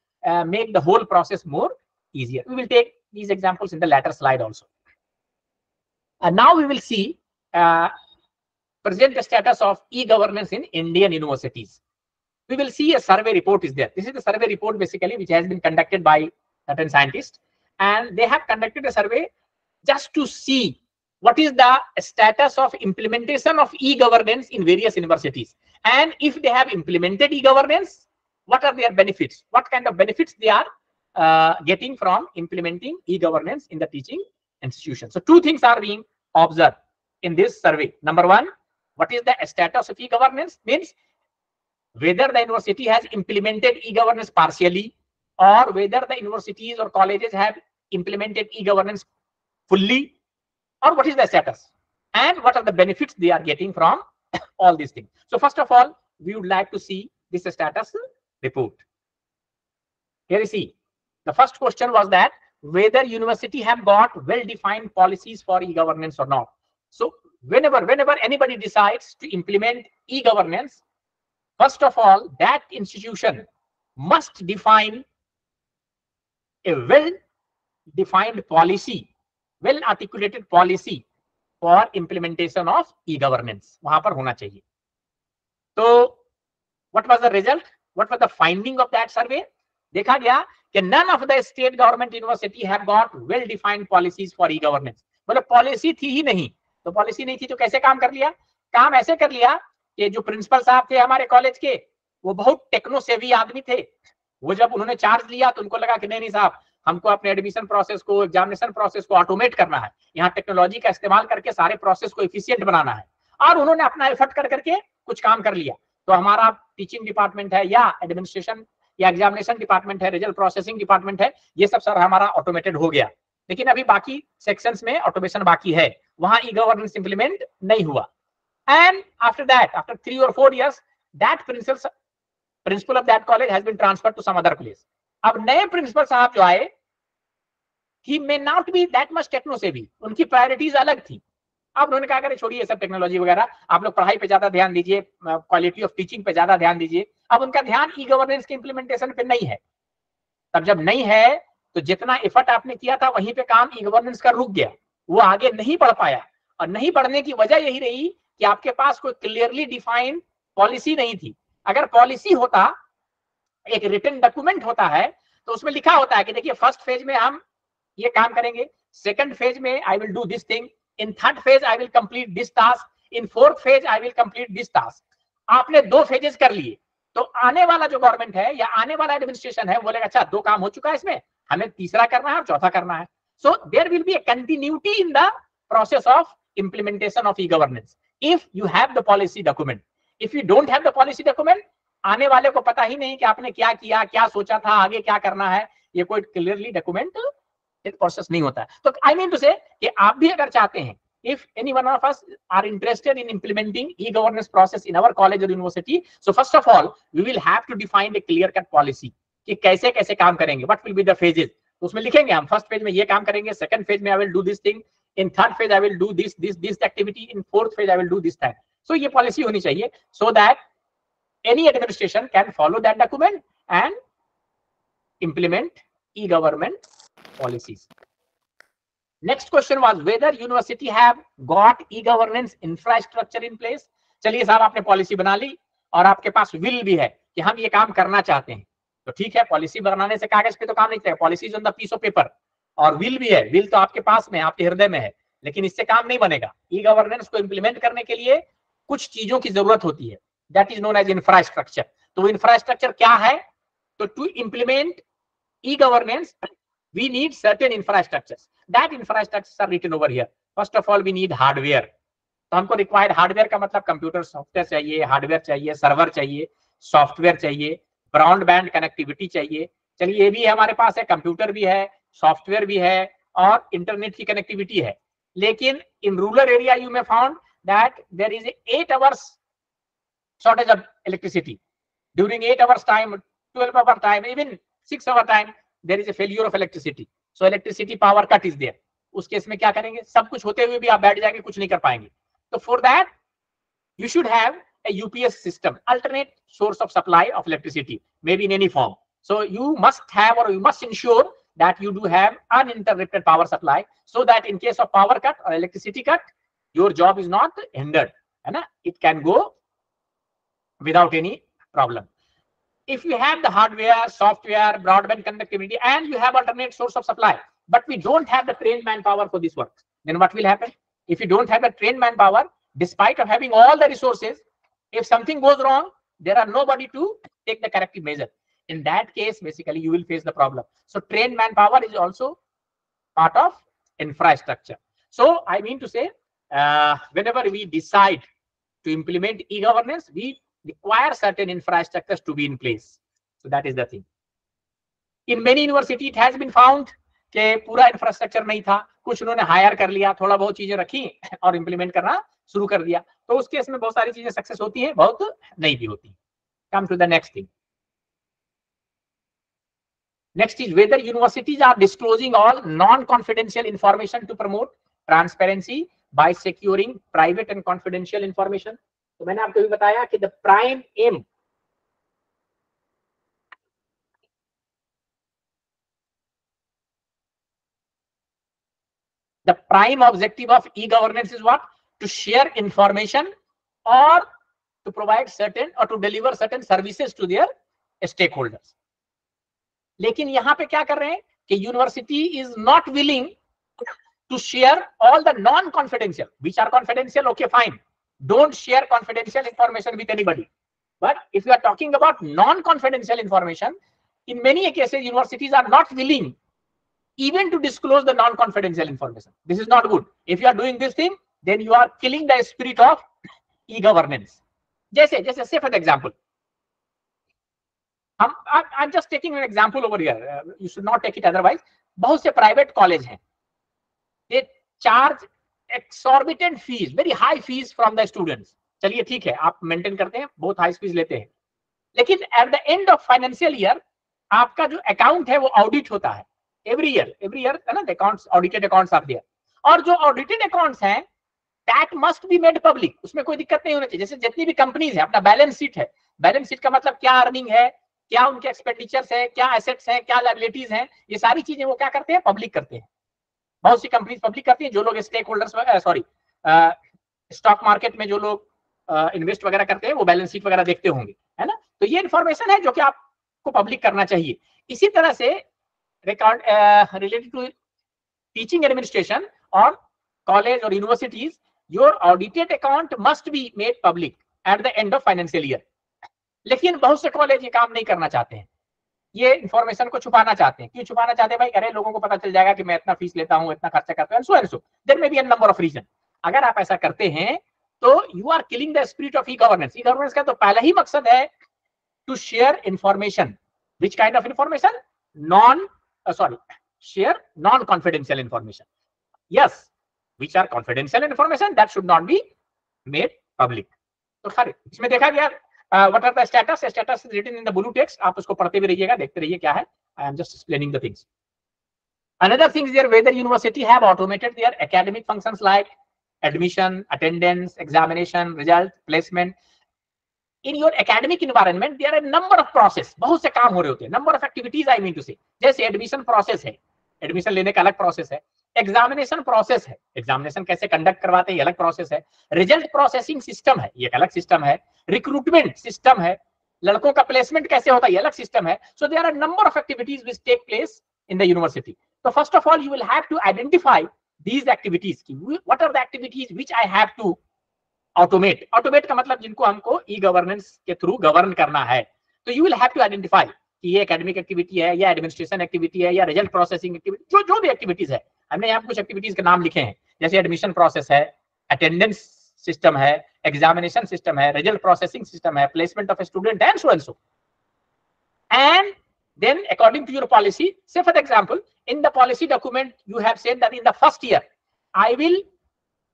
make the whole process more easier. We will take these examples in the later slide also. And now we will see present status of e-governance in Indian universities. We will see a survey report is there. This is the survey report basically which has been conducted by certain scientists, and they have conducted a survey just to see what is the status of implementation of e-governance in various universities, and if they have implemented e-governance, what are their benefits, what kind of benefits they are getting from implementing e-governance in the teaching institution. So two things are being observed in this survey. Number one, what is the status of e-governance, means whether the university has implemented e-governance partially or whether the universities or colleges have implemented e-governance fully, or what is the status and what are the benefits they are getting from all these things. So first of all, we would like to see this status report. Here you see, the first question was that whether university have got well-defined policies for e-governance or not. So whenever anybody decides to implement e-governance, first of all, that institution must define a well-defined policy, well-articulated policy for implementation of e-governance. वहां पर होना चाहिए. So, what was the result? What was the finding of that survey? देखा गया कि none of the state government university have got well-defined policies for e-governance. मतलब policy थी ही नहीं, तो पॉलिसी नहीं थी तो कैसे काम कर लिया? काम ऐसे कर लिया कि जो प्रिंसिपल साहब थे हमारे कॉलेज के, वो बहुत टेक्नो सेवी आदमी थे. वो जब उन्होंने चार्ज लिया तो उनको लगा कि नहीं साहब, हमको अपने एडमिशन प्रोसेस को, एग्जामिनेशन प्रोसेस को ऑटोमेट करना है, यहाँ टेक्नोलॉजी का इस्तेमाल करके सारे प्रोसेस को एफिशिएंट बनाना है. और उन्होंने अपना एफर्ट कर करके कुछ काम कर लिया, तो हमारा टीचिंग डिपार्टमेंट है या एडमिनिस्ट्रेशन या एग्जामिनेशन डिपार्टमेंट है, रिजल्ट प्रोसेसिंग डिपार्टमेंट है, ये सब सर हमारा ऑटोमेटेड हो गया। लेकिन अभी बाकी सेक्शंस में ऑटोमेशन बाकी है, वहां ई गवर्नेंस इंप्लीमेंट नहीं हुआ। And after that, after 3 or 4 years, that principal of that college has been transferred to some other place. अब नए प्रिंसिपल साहब जो आए, he may not be that much techno savvy भी, उनकी प्रायोरिटीज अलग थी। अब उन्होंने कहा करे छोड़िए सब टेक्नोलॉजी वगैरह, आप लोग पढ़ाई पे ज्यादा ध्यान दीजिए, क्वालिटी ऑफ टीचिंग पे ज्यादा ध्यान दीजिए। अब उनका ध्यान ई गवर्नेंस के इंप्लीमेंटेशन पे नहीं है। तब जब नहीं है तो जितना एफर्ट आपने किया था वहीं पे काम ई गवर्नेंस का रुक गया, वो आगे नहीं बढ़ पाया। और नहीं बढ़ने की वजह यही रही कि आपके पास कोई क्लियरली डिफाइंड पॉलिसी नहीं थी। अगर पॉलिसी होता, एक रिटन डॉक्यूमेंट होता है, तो उसमें लिखा होता है कि देखिए फर्स्ट फेज में हम ये काम करेंगे, सेकंड फेज में I will do this thing, in third phase I will complete this task, in fourth phase I will complete this task. आपने 2 फेजेस कर लिए, तो आने वाला जो गवर्नमेंट है या आने वाला एडमिनिस्ट्रेशन है वो बोलेगा अच्छा 2 काम हो चुका है इसमें, हमें तीसरा करना है और चौथा करना है। So there will be a continuity in the process of implementation of e-governance if you have the policy document. If you don't have the policy document, आने वाले को पता ही नहीं कि आपने क्या किया, क्या सोचा था, आगे क्या करना है, ये कोई क्लियरली डॉक्यूमेंट प्रोसेस नहीं होता है। तो आई मीन टू से कि आप भी अगर चाहते हैं, if any one of us are interested in implementing e-governance process in our college or university, so first of all we will have to define a clear cut policy कि कैसे कैसे काम करेंगे, what will be the phases। तो उसमें लिखेंगे हम first phase में ये काम करेंगे, सेकंड फेज में I will do this thing, in third phase I will do this activity, in fourth phase I will do this time. So ये policy होनी चाहिए so that any administration can follow that document and implement e-government policies. Next question was whether university have got e-governance infrastructure in place. चलिए साहब आपने policy बना ली और आपके पास will भी है कि हम ये काम करना चाहते हैं, तो ठीक है, पॉलिसी बनाने से कागज पे तो काम नहीं चलेगा, policy on the piece of paper, और विल भी है, विल तो आपके पास में, आपके हृदय में है, लेकिन इससे काम नहीं बनेगा। ई गवर्नेंस को इंप्लीमेंट करने के लिए कुछ चीजों की जरूरत होती है, that is known as infrastructure. तो इंफ्रास्ट्रक्चर क्या है? तो to implement E governance we need certain infrastructures, that infrastructures are written over here. First of all we need hardware. तो हमको रिक्वायर्ड हार्डवेयर का मतलब कंप्यूटर सॉफ्टवेयर चाहिए, हार्डवेयर चाहिए, सर्वर चाहिए, सॉफ्टवेयर चाहिए, ब्रॉडबैंड कनेक्टिविटी चाहिए। चलिए ये भी हमारे पास है, कंप्यूटर भी है, सॉफ्टवेयर भी है और इंटरनेट की कनेक्टिविटी है। लेकिन in rural area you may found that there is 8 hours shortage of electricity. During 8 hours time, 12 hour time, even 6 hour time, there is a failure of electricity. So electricity power cut is there. उस case में क्या करेंगे? सब कुछ होते हुए भी आप बैठ जाएंगे, कुछ नहीं कर पाएंगे। तो for that you should have a UPS system, alternate source of supply of electricity, maybe in any form. So you must have, or you must ensure that you do have uninterrupted power supply, so that in case of power cut or electricity cut, your job is not hindered, है ना? It can go without any problem. If you have the hardware, software, broadband connectivity, and you have alternate source of supply, but we don't have the trained manpower for this work, then what will happen? If you don't have the trained manpower, despite of having all the resources, if something goes wrong, there are nobody to take the corrective measure. In that case, basically you will face the problem. So trained manpower is also part of infrastructure. So I mean to say, whenever we decide to implement e-governance, we require certain infrastructures to be in place. So that is the thing. In many universities, it has been found कि पूरा infrastructure नहीं था, कुछ उन्होंने higher कर लिया, थोड़ा बहुत चीजें रखी और इंप्लीमेंट करना शुरू कर दिया। तो उस केस में बहुत सारी चीजें सक्सेस होती हैं, बहुत नहीं भी होती। Come to the next thing. Next is whether universities are disclosing all non-confidential information to promote transparency by securing private and confidential information. तो मैंने आपको भी बताया कि the prime aim the prime objective of e-governance is what? To share information or to provide certain or to deliver certain services to their stakeholders. लेकिन यहाँ पे क्या कर रहे हैं कि university is not willing to share all the non confidential, which are confidential, okay fine, don't share confidential information with anybody, but if you are talking about non confidential information, in many cases universities are not willing even to disclose the non-confidential information. This is not good. If you are doing this thing, then you are killing the spirit of e-governance. जैसे जैसे से for example I'm just taking an example over here. You should not take it otherwise. बहुत से private college हैं, they charge exorbitant fees, very high fees from the students. चलिए ठीक है, आप मेंटेन करते हैं, बहुत हाई फीस लेते हैं, लेकिन eight the end of financial year आपका जो अकाउंट है वो ऑडिट होता है एवरी ईयर है ना, accounts audited accounts are there, और जो ऑडिटेड अकाउंट्स हैं that must be made public, उसमें कोई दिक्कत नहीं होनी चाहिए। जैसे जितनी भी कंपनीज है अपना बैलेंस शीट है, बैलेंस शीट का मतलब क्या अर्निंग है, क्या उनके एक्सपेंडिचर्स है, क्या एसेट्स है, क्या लायबिलिटीज हैं, ये सारी चीजें वो क्या करते हैं, पब्लिक करते हैं। बहुत सी कंपनीज पब्लिक करती हैं, जो लोग stakeholders sorry stock market में जो लोग इन्वेस्ट वगैरह करते हैं वो बैलेंस शीट वगैरह देखते होंगे, है ना। तो ये इन्फॉर्मेशन है जो कि आपको पब्लिक करना चाहिए। इसी तरह से record related to teaching administration और कॉलेज और universities, your audited account must be made public at the end of financial year. लेकिन बहुत से कॉलेज ये काम नहीं करना चाहते हैं, ये इन्फॉर्मेशन को छुपाना चाहते हैं। क्यों छुपाना चाहते हैं भाई? अरे लोगों को पता चल जाएगा कि मैं इतना फीस लेता हूं, इतना खर्चा करता हूं, so there may be a number of reason. अगर आप ऐसा करते हैं तो you are killing the spirit of e governance. E governance का तो पहला ही मकसद है to share information, which kind of information, share non confidential information, yes, which are confidential information that should not be made public. तो खैर इसमें देखा गया what are the status is written in the blue text, आप उसको पढ़ते भी रहिएगा, देखते रहिए क्या है। I am just explaining the things. Another thing is there whether university have automated their academic functions like admission, attendance, examination, result, placement. In your academic environment there are a number of process, बहुत से काम हो रहे होते हैं, number of activities I mean to say। जैसे admission process है, admission लेने का अलग प्रोसेस है, एग्जामिनेशन प्रोसेस है, एग्जामिनेशन कैसे कंडक्ट करवाते हैं ये अलग प्रोसेस है, रिजल्ट प्रोसेसिंग सिस्टम है ये अलग सिस्टम है, रिक्रूटमेंट सिस्टम है, लड़कों का प्लेसमेंट कैसे होता है ये अलग सिस्टम है। So there are number of activities which take place in the university. तो first of all you will have to identify these activities, what are the activities which I have to automate. Automate का मतलब जिनको हमको E governance के through govern करना है। तो you will have to identify कि ये एकेडमिक एक्टिविटी है या एडमिनिस्ट्रेशन एक्टिविटी है या रिजल्ट प्रोसेसिंग एक्टिविटी, जो भी एक्टिविटीज है। हमने यहाँ कुछ एक्टिविटीज के नाम लिखे हैं, जैसे एडमिशन प्रोसेस है, अटेंडेंस सिस्टम है, एग्जामिनेशन सिस्टम है, रिजल्ट प्रोसेसिंग सिस्टम है, placement of student and so and so. And then according to your policy, say for example in the policy document you have said that in the first year I will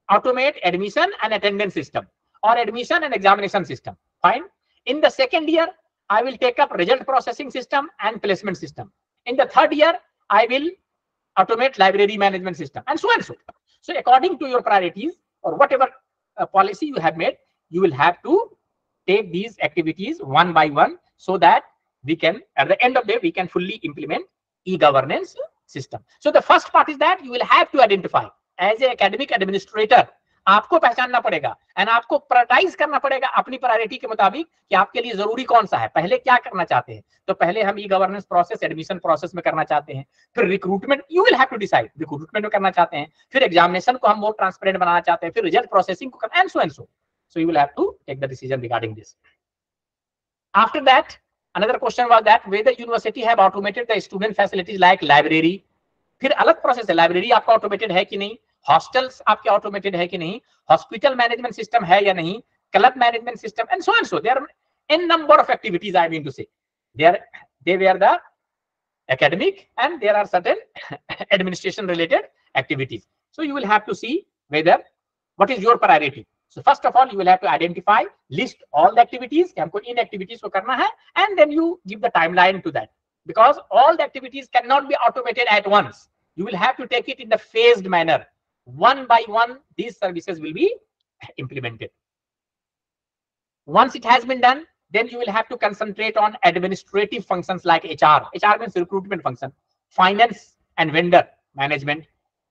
automate admission and attendance system or admission and examination system, fine. In the second year I will take up result processing system and placement system. In the third year I will automate library management system and so and so. So according to your priorities or whatever policy you have made, you will have to take these activities one by one so that we can at the end of the day we can fully implement e-governance system. So the first part is that you will have to identify as a academic administrator, आपको पहचानना पड़ेगा and आपको prioritise करना पड़ेगा अपनी priority के मुताबिक कि आपके लिए जरूरी कौन सा है, पहले क्या करना चाहते हैं। तो पहले हम e governance process admission process में करना चाहते हैं, फिर recruitment you will have to decide recruitment में करना चाहते हैं, फिर एग्जामिनेशन को हम मोर ट्रांसपेरेंट बनाना चाहते हैं, फिर रिजल्ट प्रोसेसिंग को करना and so and so. So you will have to take the decision regarding this. After that another question was that whether university have automated the student facilities like library, फिर अलग process है, library आपका automated है कि नहीं, hostels आपके automated है कि नहीं, हॉस्पिटल मैनेजमेंट सिस्टम है या नहीं, club management system and so and so. There n number of activities I mean to say, they were the academic and there are certain administration related activities. So you will have to see whether what is your priority. So first of all you will have to identify, list all the activities कि हमको इन activities को करना है, and then you give the timeline to that, because all the activities cannot be automated at once. You will have to take it in the phased manner, one by one these services will be implemented. Once it has been done, then you will have to concentrate on administrative functions like HR means recruitment function, finance and vendor management,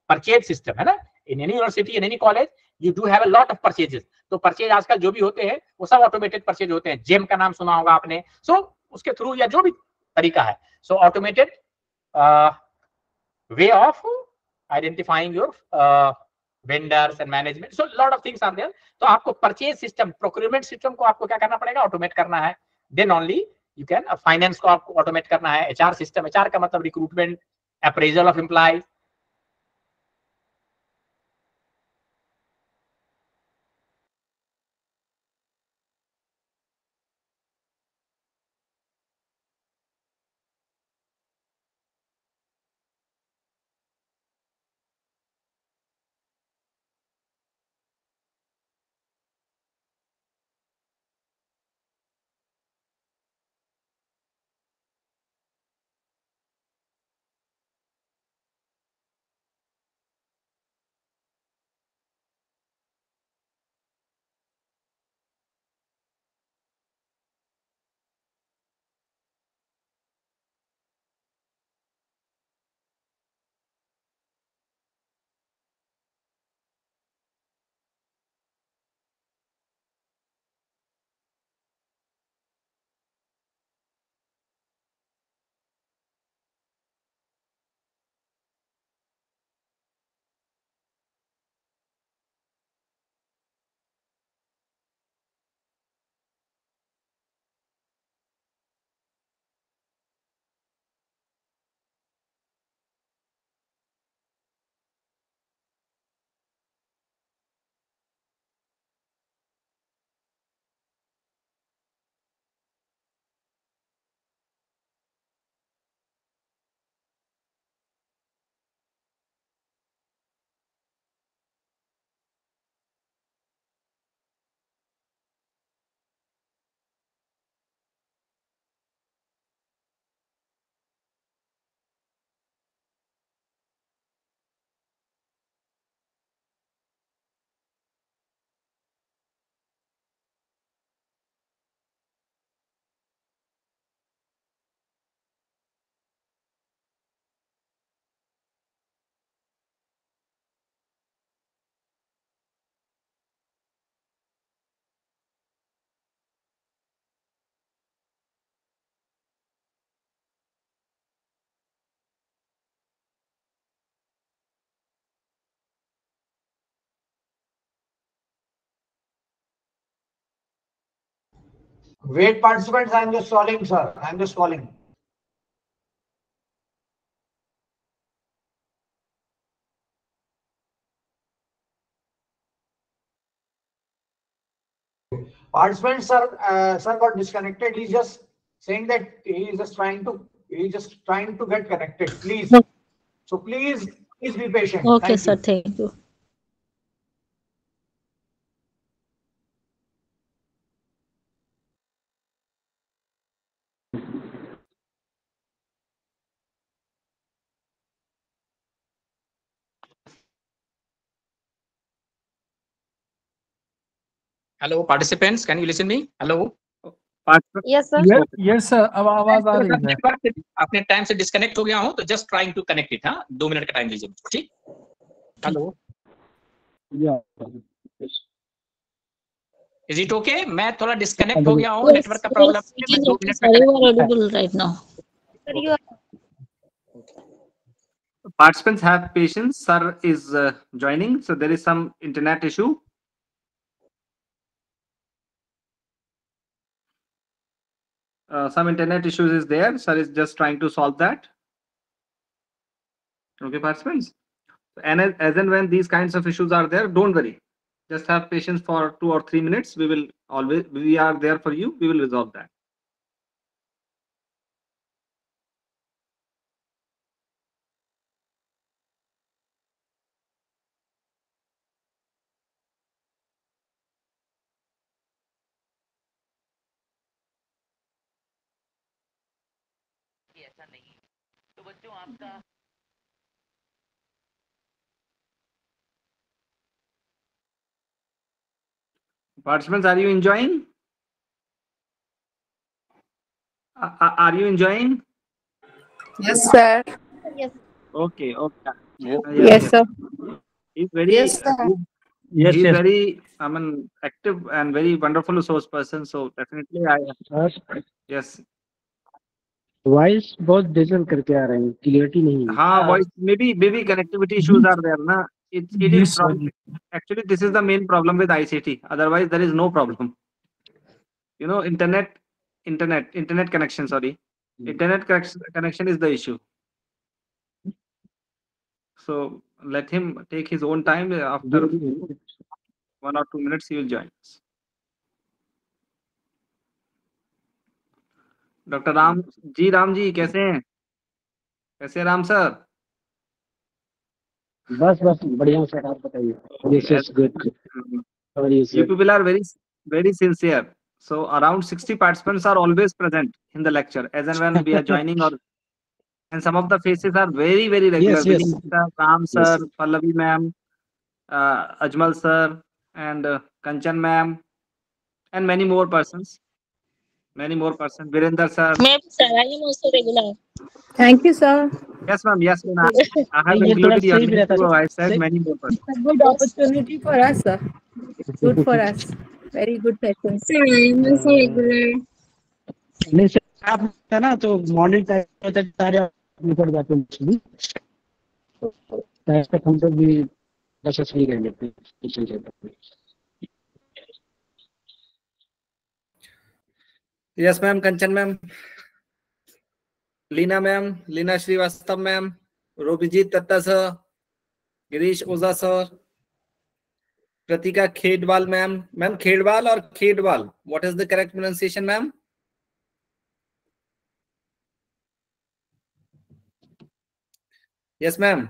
purchase system है ना। in any university in any college you do have a lot of purchases, तो purchase आजकल जो भी होते हैं वो सब ऑटोमेटेड परचेज होते हैं, जेम का नाम सुना होगा आपने। सो उसके थ्रू या जो भी तरीका है, सो automated way of identifying your vendors and management, so lot of things are there. तो आपको परचेज सिस्टम, प्रोक्यूरमेंट सिस्टम को आपको क्या करना पड़ेगा, ऑटोमेट करना है। Then only you can, finance को आपको ऑटोमेट करना है, एचआर सिस्टम, एचआर का मतलब recruitment, appraisal of employees, Wait, participants, I'm just calling, sir. I'm just calling. Participants, sir got disconnected. He's just saying that he's just trying to get connected. Please. So please be patient. Okay, Thank sir. you. Thank you. Hello, participants. Can you listen me? Hello. Yes, sir. Yes sir, अब आवाज आ रही है। अपने time से disconnect हो गया हूं तो just trying to connect it. हाँ, 2 मिनट का टाइम दीजिए, ठीक? Hello, is it okay? मैं थोड़ा डिस्कनेक्ट हो गया हूं, Yes, नेटवर्क का प्रॉब्लम yes, है। it मैं is 2 okay, मिनट sir. में You connect. are audible right now. Participants have patience. Sir is joining, so there is some internet issue. Some internet issues is there. Sir is just trying to solve that. Okay, participants. And as and when these kinds of issues are there, don't worry. Just have patience for 2 or 3 minutes. We are there for you. We will resolve that. Participants, are you enjoying? Are you enjoying? Yes, sir. Yes. Okay. Okay. Yes, sir. He's very, Yes, sir. he's very, I mean, active and very wonderful resource person. So definitely, yes. Voice बहुत diesel करके आ रहे हैं, clarity नहीं है। हाँ, voice maybe connectivity issues are there, na? It is actually this is the main problem with ICT. Otherwise, there is no problem. You know, internet connection. Sorry, internet connection is the issue. So let him take his own time. After 1 or 2 minutes, he will join us. Doctor Ram ji कैसे हैं? कैसे हैं Ram sir? बस बढ़िया sir, आप बताइए। This is good. How are you, sir? You people are very sincere. So around 60 participants are always present in the lecture as and when we are joining, and some of the faces are very regular. Yes. Vinita, Ram sir, Pallavi ma'am, Ajmal sir, and Kanchan ma'am, and many more persons. Virender sir. Maybe, sir, I am also regular. Thank you, sir. Yes, ma'am. Yes, ma'am. I have included your name too. I said many more persons. It's a good opportunity for us, sir. Good for us. Very good session. Sir, I am also regular. नहीं sir, आप है ना तो morning time तक सारे निकल जाते हैं। तक हम तो भी बस सही कर लेते हैं। Yes, ma'am. Kanchan ma'am. Leena ma'am. Leena Srivastav ma'am. Robijit Tatta sir. Girish Oza sir. Pratika Khedwal ma'am. Ma'am, Khedwal or Khedwal? What is the correct pronunciation, ma'am? Yes, ma'am.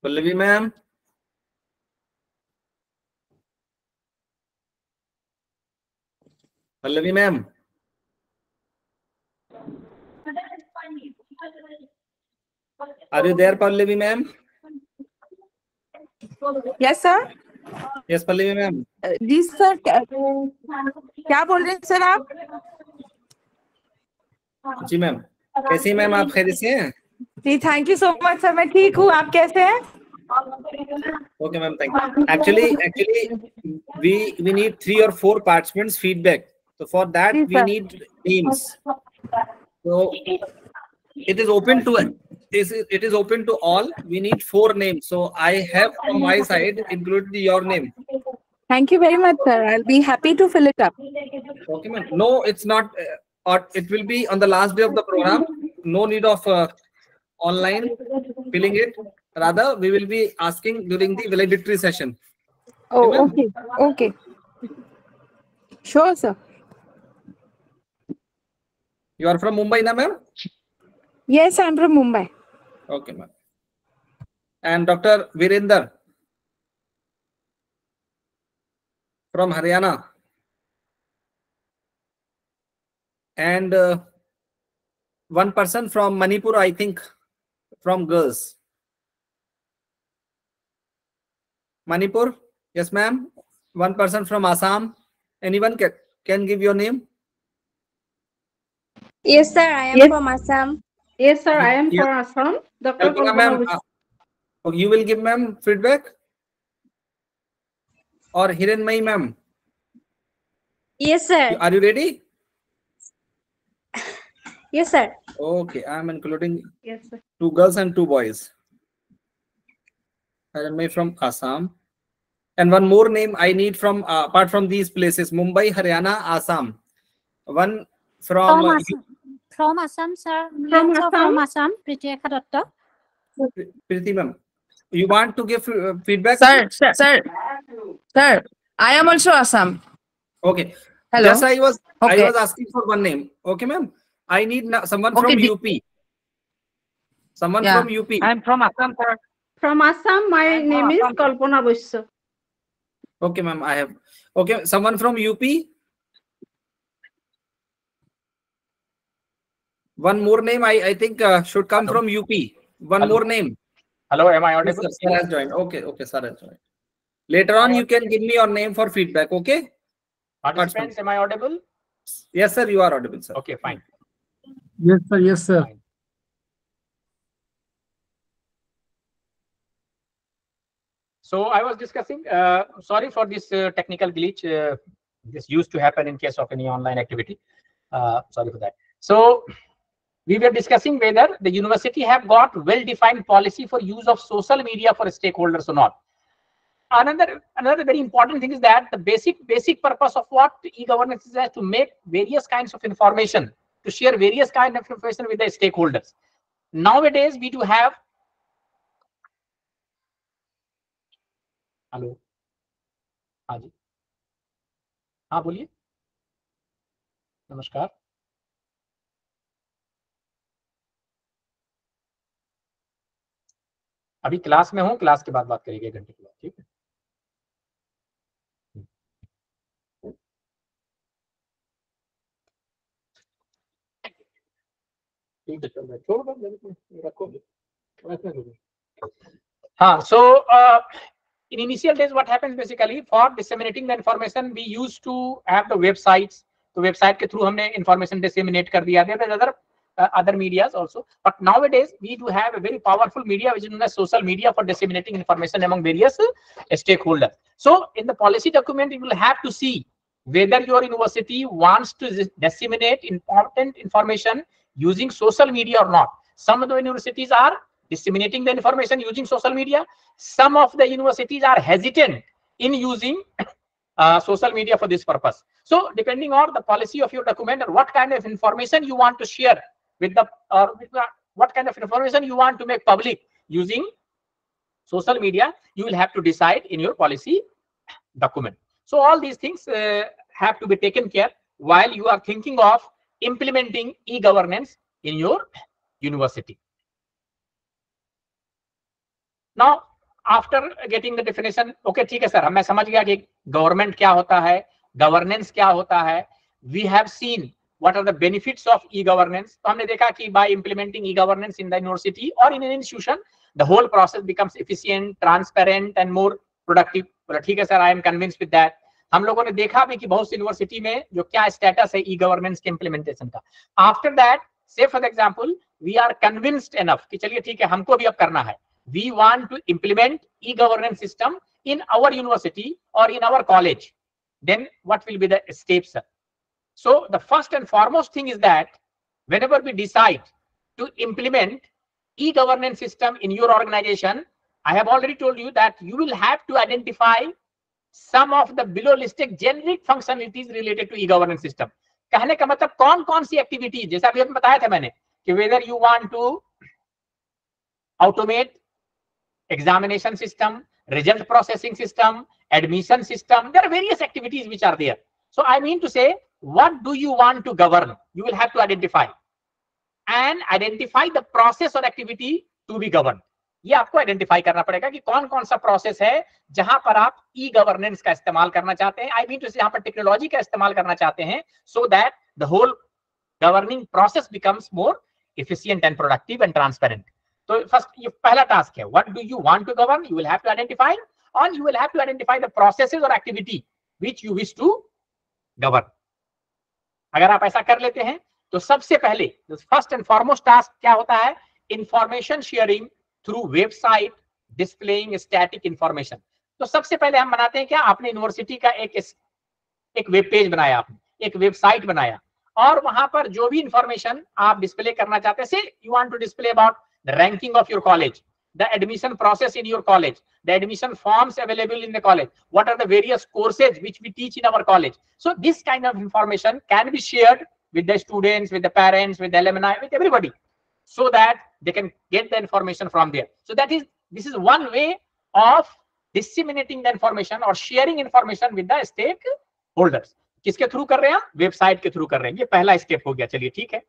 Pallavi ma'am. Pallavi ma'am. Are you there, Pallavi ma'am? Yes, sir. Yes, Pallavi ma'am. Ji sir, क्या बोल रहे हैं sir आप? जी ma'am, कैसी ma'am, आप खैरियत से हैं? जी thank you so much sir, मैं ठीक हूँ, आप कैसे हैं? Okay ma'am, thank you. Actually we need 3 or 4 participants feedback, so for that जी we sir. need names. So it is open to all. We need 4 names, so I have from my side included your name. Thank you very much sir, I'll be happy to fill it up. Okay ma'am, no, it's not or it will be on the last day of the program. No need of online filling it, rather we will be asking during the valedictory session. Oh ma'am? okay, sure sir. You are from Mumbai na ma'am? Yes, I'm from Mumbai. Okay ma'am. And Dr. Virender from Haryana. And one person from Manipur, I think, from girls. Manipur? Yes, ma'am. One person from Assam. Anyone can give your name? Yes, sir. I am from Assam. Yes sir, I am Yeah. from Assam. Dr. Kalpana ma'am, you will give ma'am feedback? Or Hiranmai ma'am? Yes, sir. Are you ready? Yes, sir. Okay, I am including Yes sir. 2 girls and 2 boys. Hiranmai from Assam. And one more name I need from, apart from these places, Mumbai, Haryana, Assam. One from From Assam, sir. From Also Assam? from Assam, Prityeka Datta. Preeti ma'am. You want to give feedback? Sir, I am also Assam. Okay. Hello. Just I was Okay. asking for one name. Okay, ma'am. I need someone Okay, from UP. Someone Yeah. from UP. I am from Assam, sir. From Assam, my name is Kalpana Boissa. Okay, ma'am. I have. Okay, someone from UP. One more name I think should come from UP. One more name. Hello, am I Yes, audible? sir has joined. Okay, sir has joined. Later on, you can give me your name for feedback. Okay. Participants, am I audible? Yes, sir. You are audible, sir. Okay, fine. Yes, sir. Yes, sir. Fine. So I was discussing, sorry for this technical glitch. This used to happen in case of any online activity. Sorry for that. So we were discussing whether the university have got well-defined policy for use of social media for stakeholders or not. Another very important thing is that the basic purpose of what e-governance is to make various kinds of information, to share various kinds of information with the stakeholders. Nowadays, we do have. Hello, हाँ जी, हाँ बोलिए, नमस्कार। अभी class में हूँ, class के बाद बात करेंगे 1 घंटे के बाद, ठीक है? ठीक है, चल रहा है, छोड़ दो, रखो। हाँ, so in initial days, what happens basically for disseminating the information, we used to have the websites. तो वेबसाइट के थ्रू हमने इंफॉर्मेशन डिसेमिनेट कर दिया था, other medias also. But nowadays we do have a very powerful media, which is known as social media, for disseminating information among various stakeholders. So in the policy document, you will have to see whether your university wants to disseminate important information using social media or not. Some of the universities are disseminating the information using social media. Some of the universities are hesitant in using social media for this purpose. So depending on the policy of your document or what kind of information you want to share with the, what kind of information you want to make public using social media, you will have to decide in your policy document. So all these things have to be taken care while you are thinking of implementing e-governance in your university. Now, after getting the definition, okay, ठीक है sir, मैं समझ गया कि government क्या होता है, governance क्या होता है. We have seen what are the benefits of e-governance. तो हमने देखा कि by implementing e-governance in the university or in an institution, the whole process becomes efficient, transparent and more productive. ठीक है sir, I am convinced with that. हम लोगों ने देखा भी कि बहुत सी यूनिवर्सिटी में जो क्या स्टेटस है ई-गवर्नेंस के इम्प्लीमेंटेशन का. After that say for example we are convinced enough कि चलिए ठीक है हमको भी अब करना है, we want to implement e-governance system in our university or in our college, then what will be the steps? So the first and foremost thing is that whenever we decide to implement e-governance system in your organization, I have already told you that you will have to identify some of the below listed generic functionalities related to e-governance system. कहने का मतलब कौन कौन सी activity, जैसा अभी बताया था मैंने कि whether you want to automate examination system, result processing system, admission system, there are various activities which are there. So I mean to say, what do you want to govern? You will have to identify and identify the process or activity to be governed. ये आपको identify करना पड़ेगा कि कौन कौन सा process है जहां पर आप ई गवर्नेंस का इस्तेमाल करना चाहते हैं, आई मीन टू से जहां पर टेक्नोलॉजी का इस्तेमाल करना चाहते हैं, so that the whole governing process becomes more efficient and productive and transparent. So first, ये पहला टास्क है, what do you want to govern? You will have to identify, and you will have to identify the processes or activity which you wish to govern. अगर आप ऐसा कर लेते हैं तो सबसे पहले फर्स्ट एंड फॉरमोस्ट टास्क क्या होता है? Information sharing through website displaying static information. तो सबसे पहले हम बनाते हैं क्या, आपने यूनिवर्सिटी का एक वेब पेज बनाया, आपने एक वेबसाइट बनाया और वहां पर जो भी इंफॉर्मेशन आप डिस्प्ले करना चाहते हैं, say you want to display about the ranking of your college, the admission process in your college, the admission forms available in the college, what are the various courses which we teach in our college. So this kind of information can be shared with the students, with the parents, with the alumni, with everybody, so that they can get the information from there. So this is one way of disseminating the information or sharing information with the stakeholders. किसके through कर रहे हैं? Website के through कर रहे हैं. ये पहला स्टेप हो गया. चलिए ठीक है.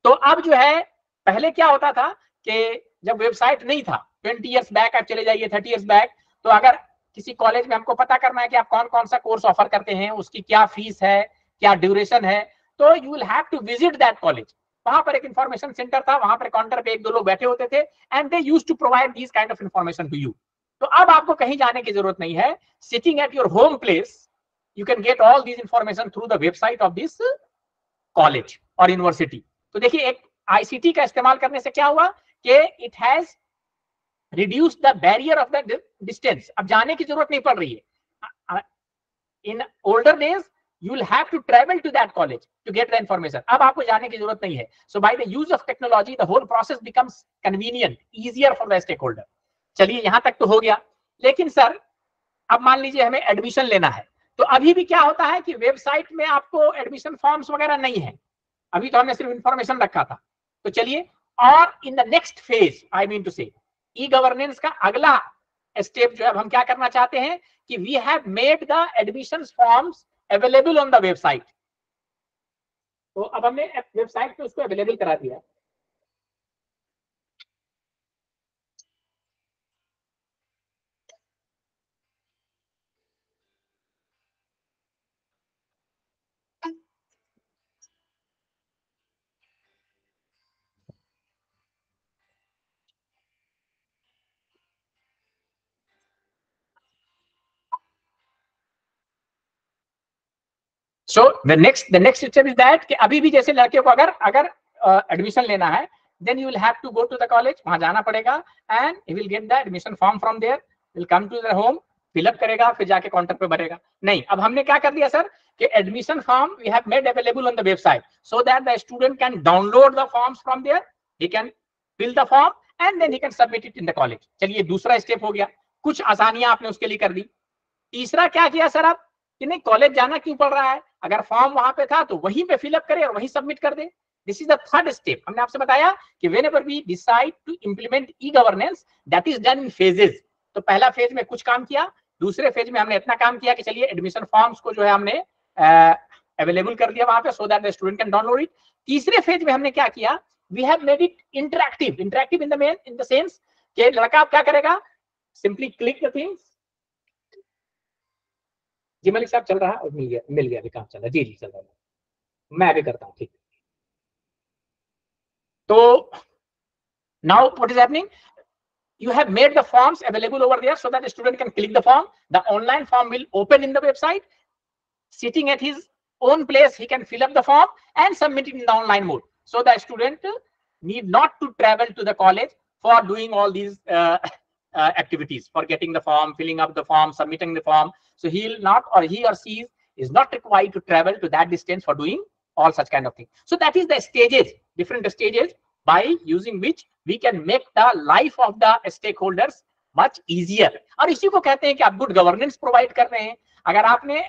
तो अब जो है, पहले क्या होता था कि जब वेबसाइट नहीं था, 20 इयर्स बैक आप चले जाइए, 30 इयर्स बैक, तो अगर किसी कॉलेज में हमको पता करना है कि आप कौन कौन सा कोर्स ऑफर करते हैं, उसकी क्या फीस है, क्या ड्यूरेशन है, तो you will have to visit that college. वहां पर एक इंफॉर्मेशन सेंटर था, वहां पर काउंटर पे एक दो लोग बैठे होते थे, and they used to provide this kind of information to you. तो अब आपको कहीं जाने की जरूरत नहीं है. Sitting at your home place you can get all these information through the website of this college or university. तो देखिए, एक ICT का इस्तेमाल करने से क्या हुआ कि it has reduced the barrier of the distance. अब जाने की जरूरत नहीं पड़ रही है. In older days you will have to travel to that college to get the information. अब आपको जाने की जरूरत नहीं है. So by the use of technology the whole process becomes convenient, easier for the stakeholder. चलिए यहां तक तो हो गया. लेकिन सर, अब मान लीजिए हमें एडमिशन लेना है, तो अभी भी क्या होता है कि वेबसाइट में आपको एडमिशन फॉर्म्स वगैरह नहीं है. अभी तो हमने सिर्फ इंफॉर्मेशन रखा था. तो चलिए, और in the next phase, I mean to say, e governance का अगला स्टेप जो है, हम क्या करना चाहते हैं कि we have made the admission forms available on the website. तो अब हमने वेबसाइट पे उसको अवेलेबल करा दिया. So the next step is that कि अभी भी जैसे लड़के को अगर एडमिशन लेना है, then you will have to go to the college, वहां जाना पड़ेगा, and he will get the admission form from there, will come to the home, fill up करेगा, फिर जाके काउंटर पे भरेगा. नहीं, अब हमने क्या कर दिया सर कि admission form we have made available on the website so that the student can download the forms from there, he can fill the form and then he can submit it in the college. चलिए, दूसरा step हो गया. कुछ आसानियां आपने उसके लिए कर दी. तीसरा क्या किया सर आप कि नहीं, कॉलेज जाना क्यों पड़ रहा है, अगर फॉर्म वहां पे था तो वहीं पे फिलअप करे और वहीं सबमिट कर दे. This is the third step. हमने आपसे बताया कि whenever we decide to implement E governance, that is done in phases. तो पहला फेज में कुछ काम किया, दूसरे फेज में हमने इतना काम किया कि चलिए एडमिशन फॉर्म्स को जो है हमने अवेलेबल कर दिया वहां पे, so that the student can download it. तीसरे फेज में हमने क्या किया, we have made it interactive. Interactive in the sense कि लड़का क्या करेगा, सिंपली क्लिक द थिंग्स. जी मलिक साहब, चल रहा है और मिल गया भी काम चल रहा है. जी चल रहा है, मैं भी करता हूँ. ठीक. तो now what is happening, you have made the forms available over there so that the student can click the form. The online form will open in the website. Sitting at his own place, he can fill up the form and submit it in the online mode. So the student need not to travel to the college for doing all these activities, for getting the form, filling up the form, submitting the form. So he'll not, or he or she is not required to travel to that distance for doing all such kind of things. So that is the stages, different stages by using which we can make the life of the stakeholders much easier. और इसी को कहते हैं कि आप good governance provide कर रहे हैं. अगर आपने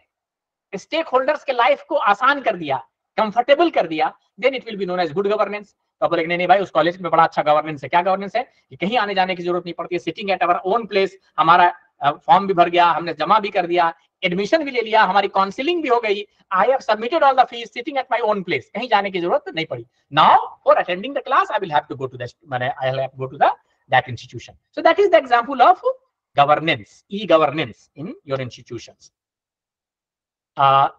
stakeholders के life को आसान कर दिया, comfortable कर दिया, then it will be known as good governance. तो आप बोलेंगे नहीं भाई उस कॉलेज में बड़ा अच्छा गवर्नेंस है. क्या गवर्नेंस है कि कहीं आने जाने की जरूरत नहीं पड़ती है, sitting at our own place, हमारा फॉर्म भी भर गया, हमने जमा भी कर दिया, एडमिशन भी ले लिया, हमारी काउंसलिंग भी हो गई, I have submitted all the fees sitting at my own place, कहीं जाने की जरूरत नहीं पड़ी. Now for attending the class I will have to go to the I will have to go to the that institution. So that is the example of governance, e governance in your institutions.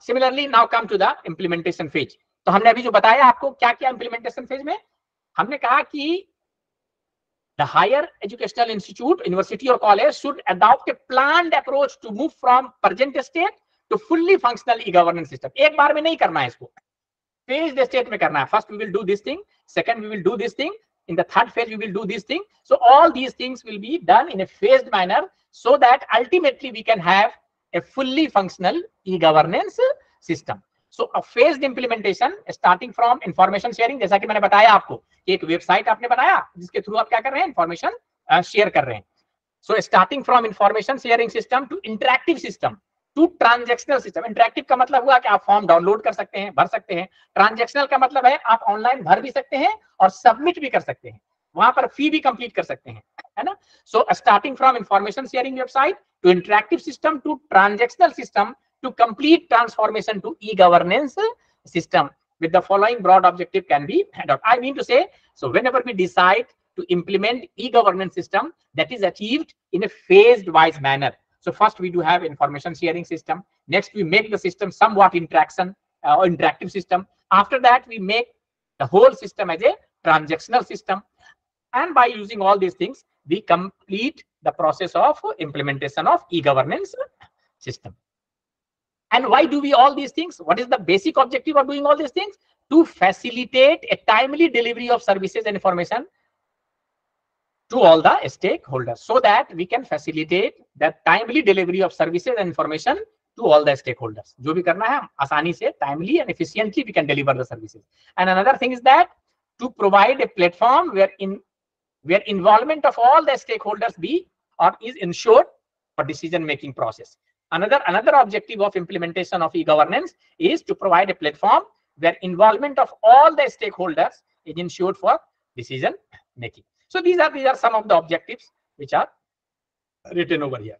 Similarly now come to the implementation phase. तो हमने अभी जो बताया आपको क्या क्या implementation phase में, हमने कहा कि the higher educational institute, university or college should adopt a planned approach to move from present state to fully functional e-governance system. एक बार में नहीं करना है इसको, phased state में करना है. First we will do this thing, second we will do this thing, in the third phase we will do this thing. So all these things will be done in a phased manner so that ultimately we can have a fully functional e-governance system. So a phased implementation starting from information sharing, जैसा कि मैंने बताया आपको कि एक website आपने बनाया जिसके थ्रू आप क्या कर रहे हैं, इंफॉर्मेशन शेयर कर रहे हैं. So starting from information sharing system to interactive system to transactional system. Interactive का मतलब हुआ कि आप फॉर्म डाउनलोड कर सकते हैं, भर सकते हैं. ट्रांजैक्शनल का मतलब है आप ऑनलाइन भर भी सकते हैं और सबमिट भी कर सकते हैं, वहां पर फी भी कंप्लीट कर सकते हैं, है ना. So starting from information sharing website to interactive system to transactional system to complete transformation to e-governance system with the following broad objective can be adopted. I mean to say, so whenever we decide to implement e-governance system, that is achieved in a phased wise manner. So first we do have information sharing system. Next we make the system somewhat interactive system. After that we make the whole system as a transactional system. And by using all these things, we complete the process of implementation of e-governance system. And why do we all these things? What is the basic objective of doing all these things? To facilitate a timely delivery of services and information to all the stakeholders, so that we can facilitate the timely delivery of services and information to all the stakeholders. जो भी करना है आसानी से, timely and efficiently we can deliver the services. And another thing is that to provide a platform where involvement of all the stakeholders is ensured for decision making process. Another objective of implementation of e-governance is to provide a platform where involvement of all the stakeholders is ensured for decision making. So these are some of the objectives which are written over here.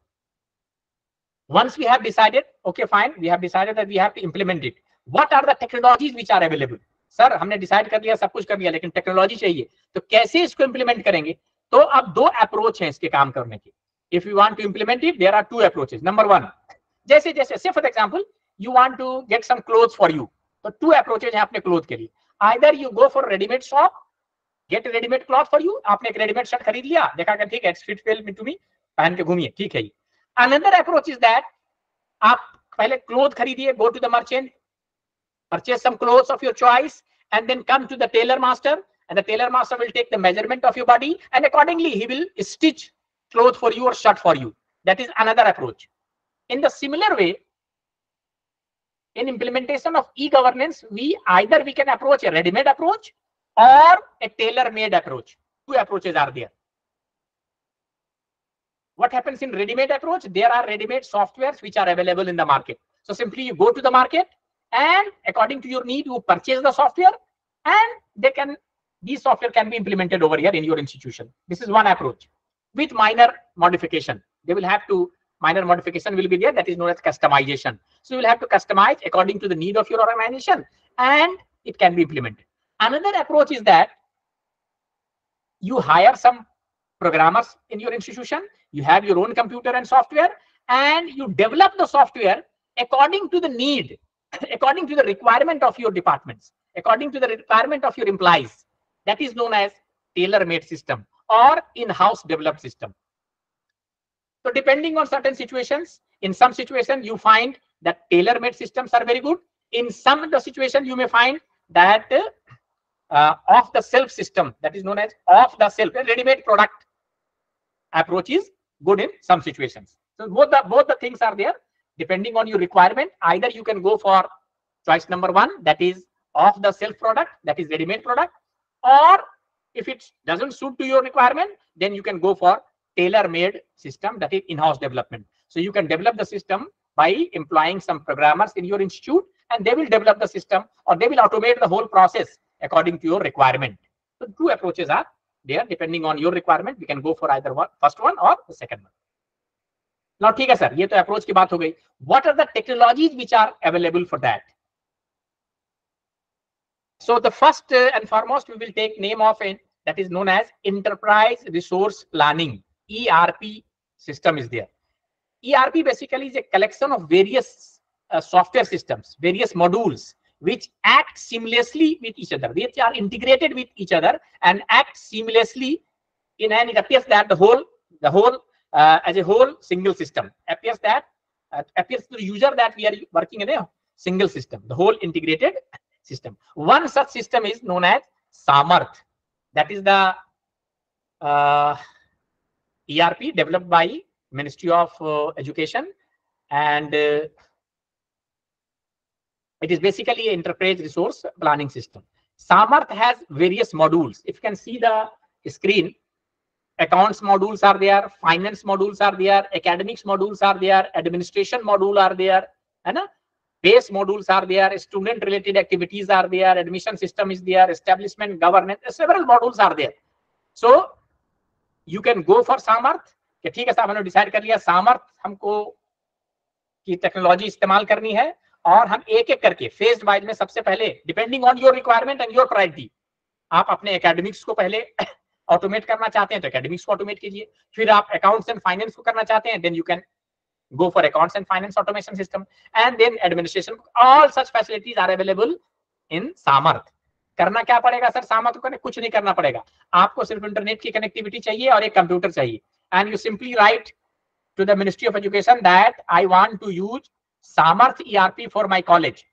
Once we have decided, okay fine, we have decided that we have to implement it. What are the technologies which are available? Sir हमने decide कर लिया, सब कुछ कर लिया, लेकिन technology चाहिए, तो कैसे इसको इंप्लीमेंट करेंगे? तो अब दो अप्रोच हैं इसके काम करने की. If you want to implement it, there are two approaches. Number one, जैसे say for example, you want to get some clothes for you. तो two approaches हैं अपने clothes के लिए. Either you go for ready-made shop, get a ready-made cloth for you. आपने एक ready-made shirt खरीद लिया, देखा कि ठीक है, it's fit well to me, पहन के घूमिए, ठीक है. Another approach is that आप पहले clothes खरीदिए, go to the merchant, purchase some clothes of your choice, and then come to the tailor master, and the tailor master will take the measurement of your body, and accordingly he will stitch clothes for you or shirt for you. That is another approach. In the similar way, in implementation of e-governance, we can approach a ready-made approach or a tailor-made approach. Two approaches are there. What happens in ready-made approach? There are ready-made softwares which are available in the market. So simply you go to the market, and according to your need, you purchase the software, and these software can be implemented over here in your institution. This is one approach with minor modification. Minor modification will be there, that is known as customization. So you will have to customize according to the need of your organization, and it can be implemented. Another approach is that you hire some programmers in your institution, you have your own computer and software, and you develop the software according to the need, according to the requirement of your departments, according to the requirement of your employees. That is known as tailor-made system or in-house developed system. So depending on certain situations, in some situations you find that tailor-made systems are very good. In some of the situations you may find that off the shelf system, that is known as off the shelf. A ready-made product approach is good in some situations. So both the things are there depending on your requirement. Either you can go for choice number 1, that is off the shelf product, that is ready-made product, or if it doesn't suit to your requirement, then you can go for tailor-made system, that is in-house development. So you can develop the system by employing some programmers in your institute, and they will develop the system, or they will automate the whole process according to your requirement. So 2 approaches are there depending on your requirement. We can go for either first one or the second one. Now, ठीक है sir, ये तो approach की बात हो गई. What are the technologies which are available for that? So the first and foremost, we will take name of it, that is known as Enterprise Resource Planning. ERP system is there. ERP basically is a collection of various software systems, various modules which act seamlessly with each other, which are integrated with each other and act seamlessly in, and it appears that the whole as a whole single system appears to the user that we are working in a single system, the whole integrated system. One such system is known as Samarth. That is the ERP developed by Ministry of Education, and it is basically an enterprise resource planning system. Samarth has various modules. If you can see the screen, accounts modules are there, finance modules are there, academics modules are there, administration module are there, and base modules are there, student related activities are there, admission system is there, establishment, governance, several modules are there. So you can go for Samarth. कि ठीक है साहब, हमने decide कर लिया सामर्थ हमको की टेक्नोलॉजी इस्तेमाल करनी है, और हम एक एक करके फेज वाइज में सबसे पहले depending on your requirement and your priority, आप अपने एकेडमिक्स को पहले ऑटोमेट करना चाहते हैं तो एकेडमिक्स को ऑटोमेट कीजिए. फिर आप अकाउंट्स एंड फाइनेंस को करना चाहते हैं, then you can go for accounts and finance automation system, and then administration. All such facilities are available in Samarth. करना क्या पड़ेगा सर सामर्थ को? कुछ नहीं करना पड़ेगा, आपको सिर्फ इंटरनेट की कनेक्टिविटी चाहिए और एक कंप्यूटर चाहिए, and you simply write to the Ministry of Education that I want to use Samarth ERP for my college.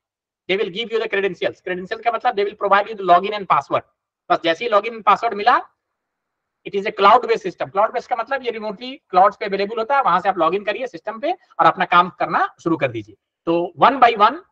They will give you the credentials. Credentials का मतलब they will provide you the login and password. बस जैसे ही login and password मिला, it is a cloud based system. Cloud based का मतलब ये remotely clouds पे available होता है, वहां से आप लॉगिन करिए सिस्टम पे और अपना काम करना शुरू कर दीजिए. तो 1 by 1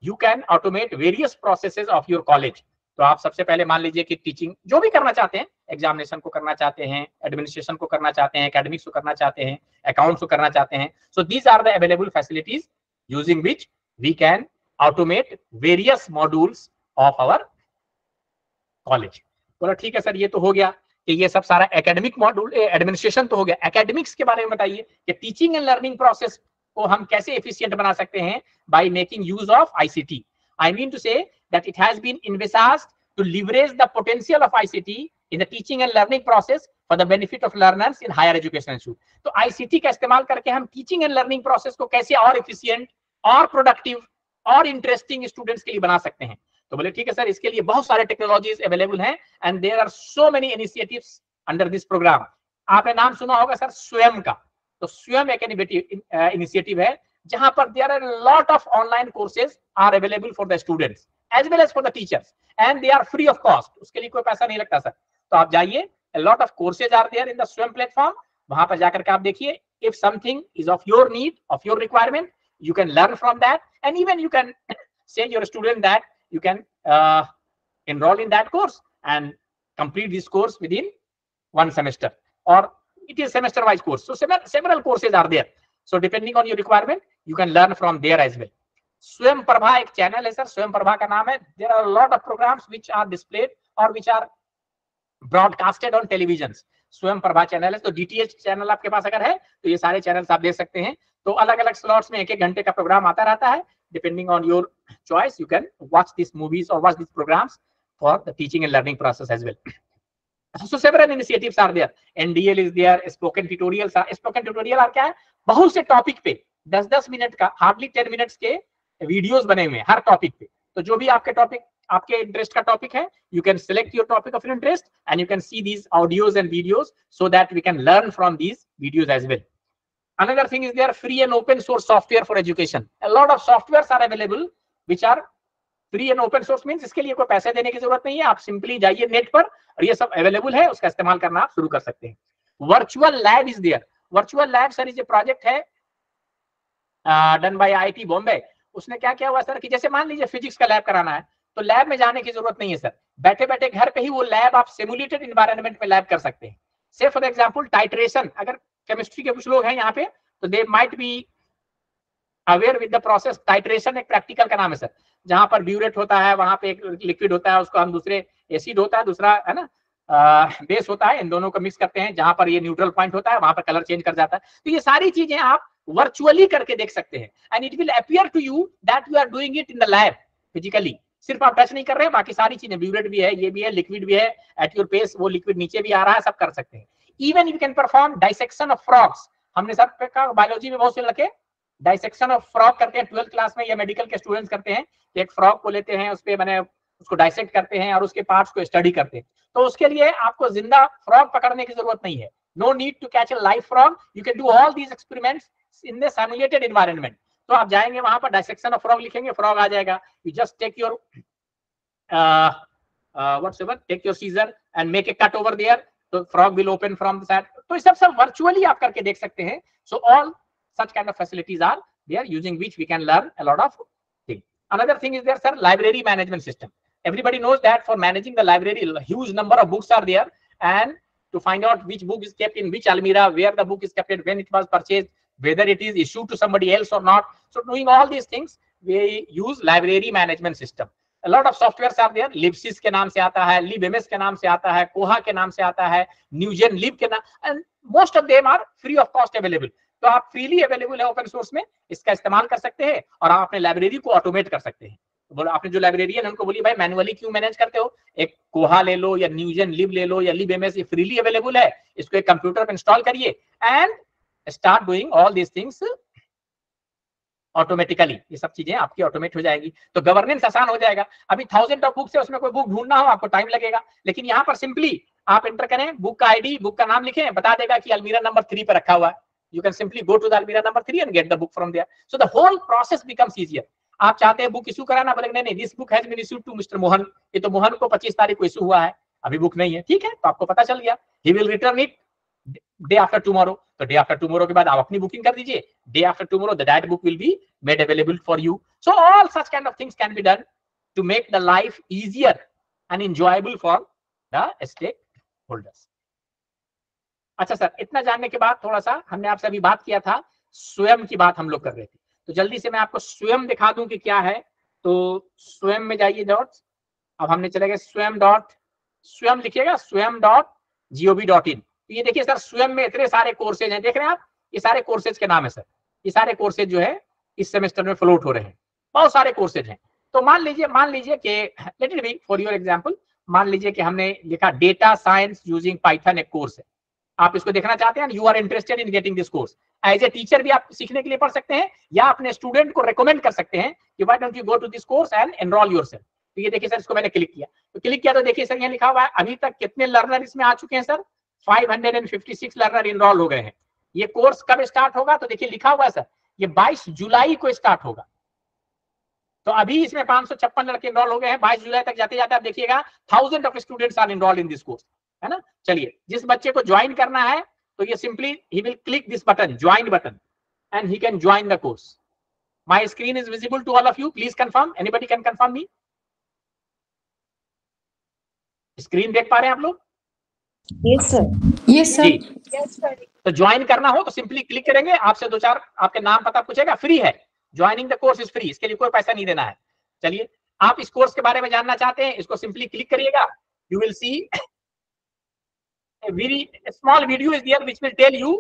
you can automate various processes of your college. तो आप सबसे पहले मान लीजिए कि टीचिंग जो भी करना चाहते हैं, एग्जामिनेशन को करना चाहते हैं, एडमिनिस्ट्रेशन को करना चाहते हैं, एकेडमिक्स को करना चाहते हैं, अकाउंट्स को करना चाहते हैं. So these are the available facilities using which we can automate various modules of our college. बोला ठीक है सर, ये तो हो गया कि ये सब सारा एकेडमिक मॉड्यूल, एडमिनिस्ट्रेशन तो हो गया. एकेडमिक्स के बारे में बताइए कि टीचिंग एंड लर्निंग प्रोसेस को हम कैसे एफिशिएंट बना सकते हैं bye making use of ICT. I mean to say that it has been envisaged to leverage the potential of ICT in the teaching and learning process for the benefit of learners in higher education institute. तो ICT का इस्तेमाल करके हम teaching and learning process को कैसे और efficient और productive और इंटरेस्टिंग स्टूडेंट्स के लिए बना सकते हैं. तो बोले ठीक है सर, इसके लिए बहुत सारे टेक्नोलॉजीज अवेलेबल हैं, and there are so many initiatives under this program. आपने नाम सुना होगा सर स्वयं का. तो स्वयं एक इनिशिएटिव है जहां पर there are lot of online courses are available for the students as well as for the teachers, and they are free of cost. उसके लिए कोई पैसा नहीं लगता सर. तो आप जाइए, lot of courses are there in the Swayam platform. वहां पर जाकर के आप देखिए, if something is of your need, of your requirement, you can learn from that, and even you can say your student that you can enroll in that course and complete this course within 1 semester, or it is semester wise course. So several courses are there. So depending on your requirement, you can learn from there as well. Swayam Prabha एक channel है sir, Swayam Prabha का नाम है. There are a lot of programs which are displayed or which are broadcasted on televisions. स्वयं Prabha channel है. तो DTH channel आपके पास अगर है तो ये सारे चैनल्स आप देख सकते हैं. तो अलग अलग स्लॉट्स में 1-1 घंटे का प्रोग्राम आता रहता है. Depending on your choice, you can watch these movies or watch these programs for the teaching and learning process as well. So several initiatives are there. NDL is there. Spoken tutorials are. Spoken tutorial are क्या है? बहुत से topic पे 10-10 minute का, hardly 10 minutes के videos बने हुए हैं हर टॉपिक पे. तो जो भी आपके टॉपिक, आपके इंटरेस्ट का टॉपिक है, you can select your topic of your interest and you can see these audios and videos so that we can learn from these videos as well. Another thing is there free and open source software for education. A lot of softwares are available which are free and open source means इसके लिए कोई पैसे देने की जरूरत नहीं है, आप सिंपली जाइए नेट पर और ये सब अवेलेबल है, उसका इस्तेमाल करना आप शुरू कर सकते हैं। Virtual lab is there. Virtual lab sir is a project है डन बाय आईआईटी बॉम्बे। उसने क्या किया हुआ सर कि जैसे मान लीजिए फिजिक्स का लैब कराना है तो लैब में जाने की जरूरत नहीं है सर, बैठे बैठे घर पे ही वो लैब आप सिमुलेटेड इन्वायरमेंट में लैब कर सकते हैं। से फॉर एग्जांपल टाइट्रेशन, अगर केमिस्ट्री के कुछ लोग हैं यहाँ पे तो they might be aware with the process. Titration एक प्रैक्टिकल का नाम है सर, जहां पर ब्यूरेट होता है, वहां पे एक लिक्विड होता है, उसको हम दूसरे एसिड होता है, दूसरा है ना बेस होता है, इन दोनों को मिक्स करते हैं, जहां पर ये न्यूट्रल पॉइंट होता है वहां पर कलर चेंज कर जाता है। तो ये सारी चीजें आप वर्चुअली करके देख सकते हैं and it will appear to you that you are doing it in the lab physically. सिर्फ आप टच नहीं कर रहे हैं, बाकी सारी चीजें ब्यूरेट भी है, ये भी है, लिक्विड भी है, एट योर पेस वो लिक्विड नीचे भी आ रहा है, सब कर सकते हैं। Even you can perform dissection of frogs. हमने सब का बायोलॉजी में बहुत से लगे डाइसेक्शन ऑफ फ्रॉग करते हैं 12th क्लास में, या मेडिकल के स्टूडेंट्स करते हैं। एक फ्रॉग को लेते हैं, उस पे मैंने उसको डाइसेक्ट करते हैं और उसके पार्ट्स को स्टडी करते हैं। तो उसके लिए आपको जिंदा फ्रॉग पकड़ने की जरूरत नहीं है, no need to catch a live frog, you can do all these experiments in the simulated environment. तो आप जाएंगे वहां पर डाइसेक्शन ऑफ फ्रॉग लिखेंगे, फ्रॉग आ जाएगा, you just take your whatsoever, take your scissor and make a cut over there, so frog will open from the side। तो ये सब वर्चुअली आप करके देख सकते हैं। So all such kind of facilities are there using which we can learn a lot of things. Another thing is there, sir, library management system. Everybody knows that for managing the library, a huge number of books are there, and to find out which book is kept in which almirah, where the book is kept, when it was purchased, whether it is issued to somebody else or not. So doing all these things, we use library management system. A lot of softwares are there, libsys के नाम से आता है, libms के नाम से आता है, koha के नाम से आता है, newgen lib के नाम, and most of them are free of cost available। तो आप फ्रीली अवेलेबल है ओपन सोर्स में, इसका इस्तेमाल कर सकते हैं और आप अपने लाइब्रेरी को ऑटोमेट कर सकते हैं। बोलो आपने जो लाइब्रेरियन है उनको बोलिए भाई मैनुअली क्यों मैनेज करते हो, एक कोहा ले लो या न्यूजन लिब ले लो या libms, ये फ्रीली अवेलेबल है, इसको एक कंप्यूटर पर इंस्टॉल करिए and start doing all these things automatically. ये सब चीजें आपकी ऑटोमेट हो जाएगी, तो गवर्नेंस आसान हो जाएगा। अभी 1000 ऑफ बुक्स है, उसमें कोई बुक ढूंढना हो आपको टाइम लगेगा, लेकिन यहाँ पर सिंपली आप एंटर करें, बुक का आईडी, बुक का नाम लिखें, बता देगा कि अलमीरा नंबर 3 पर रखा हुआ है। You can simply go to the almirah number 3 and get the book from there. So the whole process becomes easier. आप चाहते हैं बुक इशू कराना, बोलेंगे नहीं, this book has been issued to Mr. Mohan, ये तो मोहन को 25 तारीख को इशू हुआ है, अभी बुक नहीं है, ठीक है, तो आपको पता चल गया, he will return it day after tomorrow। तो day after tomorrow के बाद आप अपनी बुकिंग कर दीजिए, day after tomorrow the that book will be made available for you। So all such kind of things can be done to make the life easier and enjoyable for the stakeholders। अच्छा sir, इतना जानने के बाद थोड़ा सा हमने आपसे अभी बात किया था, स्वयं की बात हम लोग कर रहे थे, तो जल्दी से मैं आपको स्वयं दिखा दूं कि क्या है। तो स्वयं में जाइए डॉट, अब हमने चले गए स्वयं लिखिएगा, swayam.gov.in। तो ये देखिए सर, स्वयं में इतने सारे कोर्सेज हैं, देख रहे हैं आप, ये सारे कोर्सेज के नाम है सर, ये सारे कोर्सेज जो है इस सेमेस्टर में फ्लोट हो रहे हैं, बहुत सारे कोर्सेज हैं। तो मान लीजिए कि let it be for your example, मान लीजिए कि हमने लिखा डेटा साइंस यूजिंग पाइथन एक कोर्स है, आप इसको देखना चाहते हैं, you are interested in getting this course. As a teacher भी आप सीखने के लिए पढ़ सकते हैं, या अपने स्टूडेंट को रेकमेंड कर सकते हैं कि why don't you go to this course and enroll yourself. तो ये देखिए सर, इसको मैंने क्लिक किया, तो देखिए सर यहाँ लिखा हुआ है अभी तक कितने लर्नर इसमें आ चुके हैं सर, 556 लर्नर इनरोल हो गए हैं। ये कोर्स कब स्टार्ट होगा, तो देखिए लिखा हुआ है सर, ये 22 जुलाई को स्टार्ट होगा। तो अभी इसमें 556 लड़के इनरोल हो गए हैं, 22 जुलाई तक जाते जाते आप देखिएगा 1000 of students are enrolled in this course, है ना। चलिए, जिस बच्चे को ज्वाइन करना है तो ये simply he will click this button, join button, and he can join the course. My screen is visible to all of you, please confirm, anybody can confirm me. Screen देख पा रहे हैं आप लोग? Yes sir, yes sir. तो join करना हो तो सिंपली क्लिक करेंगे, आपसे 2-4 आपके नाम पता पूछेगा, फ्री है, joining the course is free, इसके लिए कोई पैसा नहीं देना है। चलिए, आप इस कोर्स के बारे में जानना चाहते हैं, इसको सिंपली क्लिक करिएगा, you will see a very small video is there which will tell you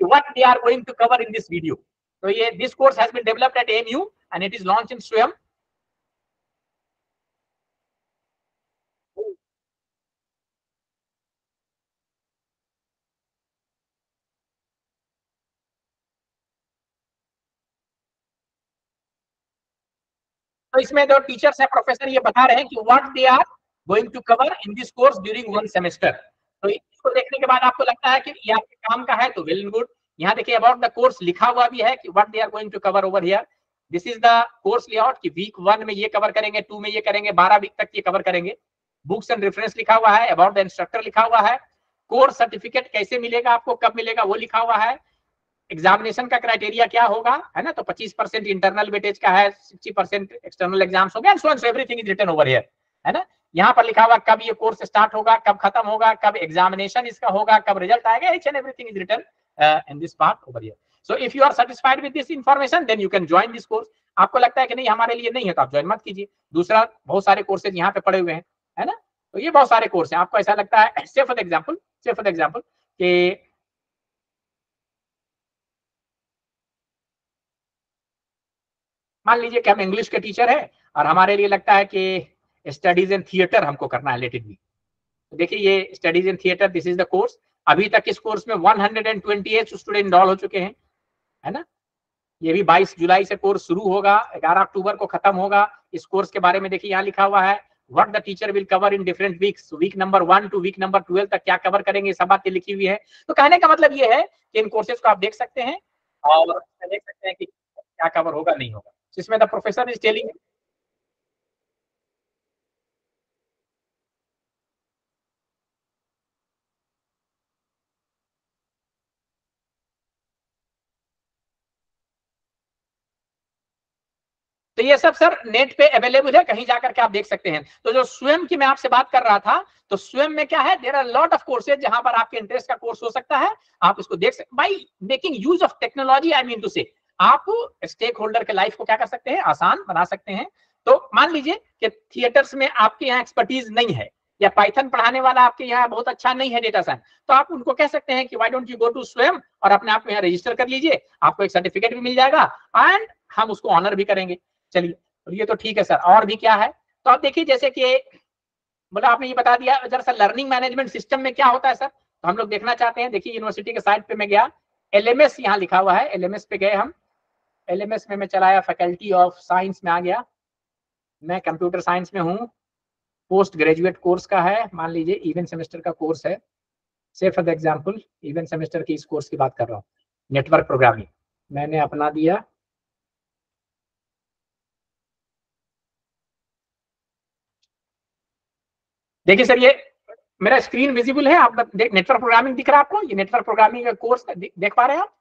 what they are going to cover in this video. So this course has been developed at AMU and it is launched in Swayam। तो इसमें जो teachers है, professor, ये बता रहे हैं कि what they are going to cover in this course during 1 semester. तो इसको देखने के बाद आपको लगता है कि ये आपके काम का है, तो वेल एंड गुड। यहाँ देखिए अबाउट द कोर्स लिखा हुआ भी है कि what they are going to cover over here. This is the course layout कि वीक 1 में ये कवर करेंगे, 2 में ये करेंगे, 12 वीक तक ये कवर करेंगे। बुक्स एंड रेफरेंस लिखा हुआ है, अबाउट द इंस्ट्रक्टर लिखा हुआ है, कोर्स सर्टिफिकेट कैसे मिलेगा आपको, कब मिलेगा वो लिखा हुआ है, एग्जामिनेशन का क्राइटेरिया क्या होगा, है ना, तो 25% इंटरनल वेटेज का है, 60% एक्सटर्नल एग्जाम्स हो गए, so everything is written over here, है ना। यहाँ पर लिखा हुआ कब ये कोर्स स्टार्ट होगा, कब खत्म होगा, कब एग्जामिनेशन इसका होगा, कब रिजल्ट आएगा, each and everything is written in this part over here. So if you are satisfied with this information then you can join this course. आपको लगता है कि नहीं हमारे लिए नहीं है तो आप ज्वाइन मत कीजिए, दूसरा बहुत सारे कोर्सेज यहाँ पे पड़े हुए हैं, है ना। तो ये बहुत सारे कोर्स हैं, आपको ऐसा लगता है, से फॉर एग्जाम्पल कि मान लीजिए कि हम इंग्लिश के टीचर है और हमारे लिए लगता है कि स्टडीज इन थिएटर हमको करना है, लेट इट बी। तो देखिए ये studies in theatre, this is the course. अभी तक इस कोर्स में 128 स्टूडेंट इनरोल हो चुके हैं, है ना। ये भी 22 जुलाई से कोर्स शुरू होगा, 11 अक्टूबर को खत्म होगा। इस कोर्स के बारे में देखिए यहाँ लिखा हुआ है, what the teacher will cover in different weeks, week number 1 to week number 12 तक क्या कवर करेंगे, सब बातें लिखी हुई है। तो कहने का मतलब ये है कि इन कोर्सेज को आप देख सकते हैं और देख सकते हैं कि क्या कवर होगा नहीं होगा। इसमें द प्रोफेसर इज टेलिंग, तो ये सब सर नेट पे अवेलेबल है, कहीं जाकर के आप देख सकते हैं। तो जो स्वयं की मैं आपसे बात कर रहा था, तो स्वयं में क्या है, there are lot of courses जहां पर आपके इंटरेस्ट का कोर्स हो सकता है, आप इसको देख सकते। By making use of technology, I mean to say, आप स्टेक होल्डर के लाइफ को क्या कर सकते हैं, आसान बना सकते हैं। तो मान लीजिए कि थिएटर्स में आपके यहाँ एक्सपर्टीज नहीं है, या पाइथन पढ़ाने वाला आपके यहाँ बहुत अच्छा नहीं है डेटा साइंस, तो आप उनको कह सकते हैं कि why don't you go to Swayam और अपने आप को यहाँ रजिस्टर कर लीजिए, आपको एक सर्टिफिकेट भी मिल जाएगा एंड हम उसको ऑनर भी करेंगे। चलिए, तो ये तो ठीक है सर, और भी क्या है, तो आप देखिए जैसे कि मतलब आपने ये बता दिया सर, लर्निंग मैनेजमेंट सिस्टम में क्या होता है सर, तो हम लोग देखना चाहते हैं। देखिए यूनिवर्सिटी के साइट पे मैं गया, एलएमएस यहाँ लिखा हुआ है, एलएमएस पे गए हम, एलएमएस में मैं चलाया, फैकल्टी ऑफ साइंस में आ गया, मैं कंप्यूटर साइंस में हूँ, पोस्ट ग्रेजुएट कोर्स का है, मान लीजिए इवन सेमेस्टर का कोर्स है, से for the example even semester की इस कोर्स की बात कर रहा हूँ, नेटवर्क प्रोग्रामिंग मैंने अपना दिया। देखिए सर, ये मेरा स्क्रीन विजिबल है, आप नेटवर्क प्रोग्रामिंग दिख रहा है आपको, ये नेटवर्क प्रोग्रामिंग का कोर्स देख पा रहे हैं आप,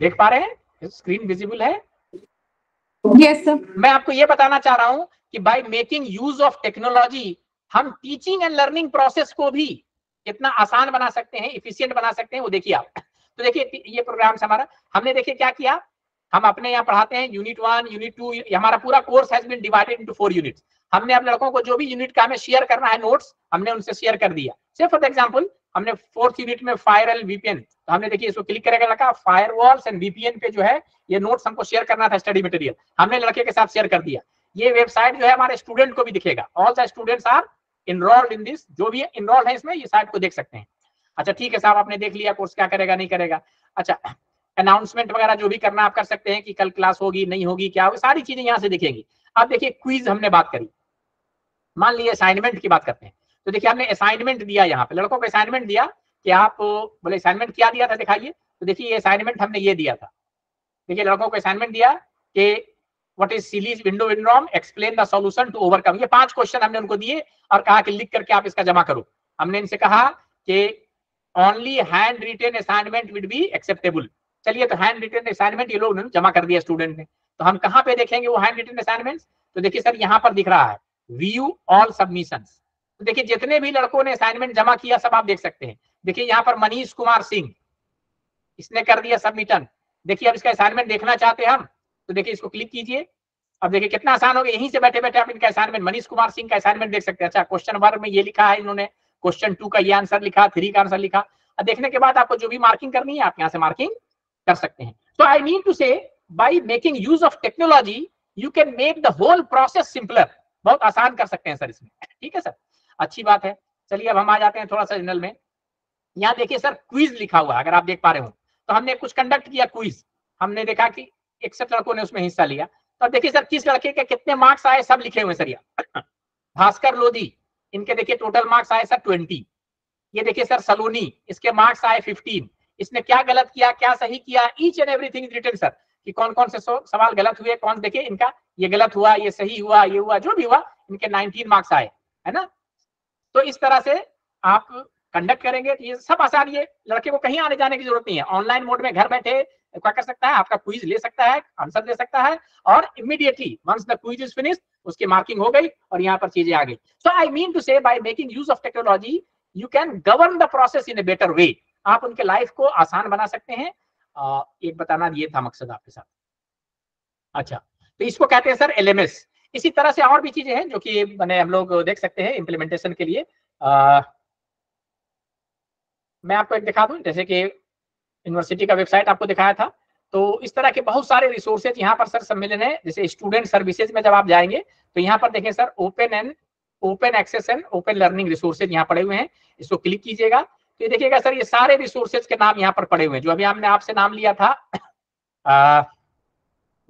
देख पा रहे हैं, स्क्रीन विजिबल है। Yes, sir. मैं आपको ये बताना चाह रहा हूं कि bye making use of technology हम टीचिंग एंड लर्निंग प्रोसेस को भी कितना आसान बना सकते हैं, इफिशिएंट बना सकते हैं, वो देखिए आप। तो देखिए ये प्रोग्राम हमारा, हमने देखिए क्या किया, हम अपने यहाँ पढ़ाते हैं यूनिट 1, यूनिट 2, हमारा पूरा course has been divided into 4 units. हमने अब लड़कों को जो भी यूनिट का हमें शेयर करना है नोट्स, हमने उनसे शेयर कर दिया। से फॉर एग्जांपल हमने 4th यूनिट में फायरवॉल वीपीएन, तो हमने देखिए इसको क्लिक करेगा, लगा फायरवॉल्स एंड वीपीएन पे जो है ये नोट्स हमको शेयर करना था, स्टडी मटेरियल हमने लड़के के साथ शेयर कर दिया। ये वेबसाइट जो है हमारे स्टूडेंट को भी दिखेगा, all the students are enrolled in this, जो भी इनरोल्ड है इसमें ये साइट को देख सकते हैं। अच्छा ठीक है साहब, आपने देख लिया कोर्स क्या करेगा नहीं करेगा। अच्छा अनाउंसमेंट वगैरह जो भी करना आप कर सकते हैं कि कल क्लास होगी नहीं होगी क्या होगी, सारी चीजें यहाँ से दिखेंगी। अब देखिए क्विज हमने बात करी, मान लीजिए असाइनमेंट की बात करते हैं, तो देखिए हमने असाइनमेंट दिया, यहाँ पे लड़कों को असाइनमेंट दिया कि आप बोले असाइनमेंट क्या दिया था दिखाइए, तो देखिए ये असाइनमेंट हमने ये दिया था। देखिए लड़कों को असाइनमेंट दिया कि what is series window syndrome, explain the solution to overcome. ये 5 क्वेश्चन हमने उनको दिए और कहा कि लिख करके आप इसका जमा करो। हमने इनसे कहा कि only hand retain assignment will be acceptable. चलिए तो हैंड रिटेन असाइनमेंट ये लोग जमा कर दिया स्टूडेंट ने, तो हम कहाँ पे देखेंगे वो हैंड रिटेन असाइनमेंट्स, तो देखिए सर यहाँ पर दिख रहा है व्यू ऑल सबमिशंस। तो देखिए जितने भी लड़कों ने असाइनमेंट जमा किया सब आप देख सकते हैं। देखिए यहाँ पर मनीष कुमार सिंह, इसने कर दिया सबमिटन। देखिए अब इसका असाइनमेंट देखना चाहते हैं हम, तो देखिए इसको क्लिक कीजिए। अब देखिए कितना आसान हो गया, यहीं से बैठे बैठे आप इनका असाइनमेंट, मनीष कुमार सिंह का असाइनमेंट देख सकते हैं। अच्छा क्वेश्चन 1 में ये लिखा है इन्होंने, क्वेश्चन 2 का ये आंसर लिखा, 3 का आंसर लिखा। अब देखने के बाद आपको जो भी मार्किंग करनी है आप यहाँ से मार्किंग कर सकते हैं। तो I mean to say by making use of technology you can make the whole process simpler, बहुत आसान कर सकते हैं सर इसमें। ठीक है सर, अच्छी बात है। चलिए अब हम आ जाते हैं थोड़ा सा जनरल में। यहाँ देखिए सर क्विज लिखा हुआ है, अगर आप देख पा रहे हो, तो हमने कुछ कंडक्ट किया क्विज, हमने देखा कि 61 लड़कों ने उसमें हिस्सा लिया। तो देखिए सर किस लड़के के कितने मार्क्स आए सब लिखे हुए सर। यहाँ भास्कर लोधी, इनके देखिए टोटल मार्क्स आए सर 20। ये देखिए सर सलोनी, इसके मार्क्स आए 15। इसने क्या गलत किया, क्या सही किया, each and everything is written sir, कि कौन कौन से सवाल गलत हुए, कौन देखे इनका ये गलत हुआ, ये सही हुआ, ये हुआ, जो भी हुआ, इनके 19 मार्क्स आए, है ना। तो इस तरह से आप कंडक्ट करेंगे तो ये सब आसान, ये लड़के को कहीं आने जाने की जरूरत नहीं है, ऑनलाइन मोड में घर बैठे क्या कर सकता है, आपका क्विज ले सकता है, आंसर दे सकता है, और immediately once the quiz is finished उसकी मार्किंग हो गई और यहाँ पर चीजें आ गई। So I mean to say by making use of technology you can govern the process in a better way, आप उनके लाइफ को आसान बना सकते हैं। एक बताना ये था मकसद आपके साथ। अच्छा, तो इसको कहते हैं सर एलएमएस। इसी तरह से और भी चीजें हैं जो कि मैंने हम लोग देख सकते हैं इम्प्लीमेंटेशन के लिए। मैं आपको एक दिखा दूं, जैसे कि यूनिवर्सिटी का वेबसाइट आपको दिखाया था, तो इस तरह के बहुत सारे रिसोर्सेज यहाँ पर सर सम्मिलन है। जैसे स्टूडेंट सर्विसेज में जब आप जाएंगे तो यहाँ पर देखें sir open access and open learning resources यहाँ पड़े हुए हैं, इसको क्लिक कीजिएगा तो ये देखिएगा सर, ये सारे रिसोर्सेज के नाम यहाँ पर पड़े हुए हैं जो अभी हमने आपसे नाम लिया था,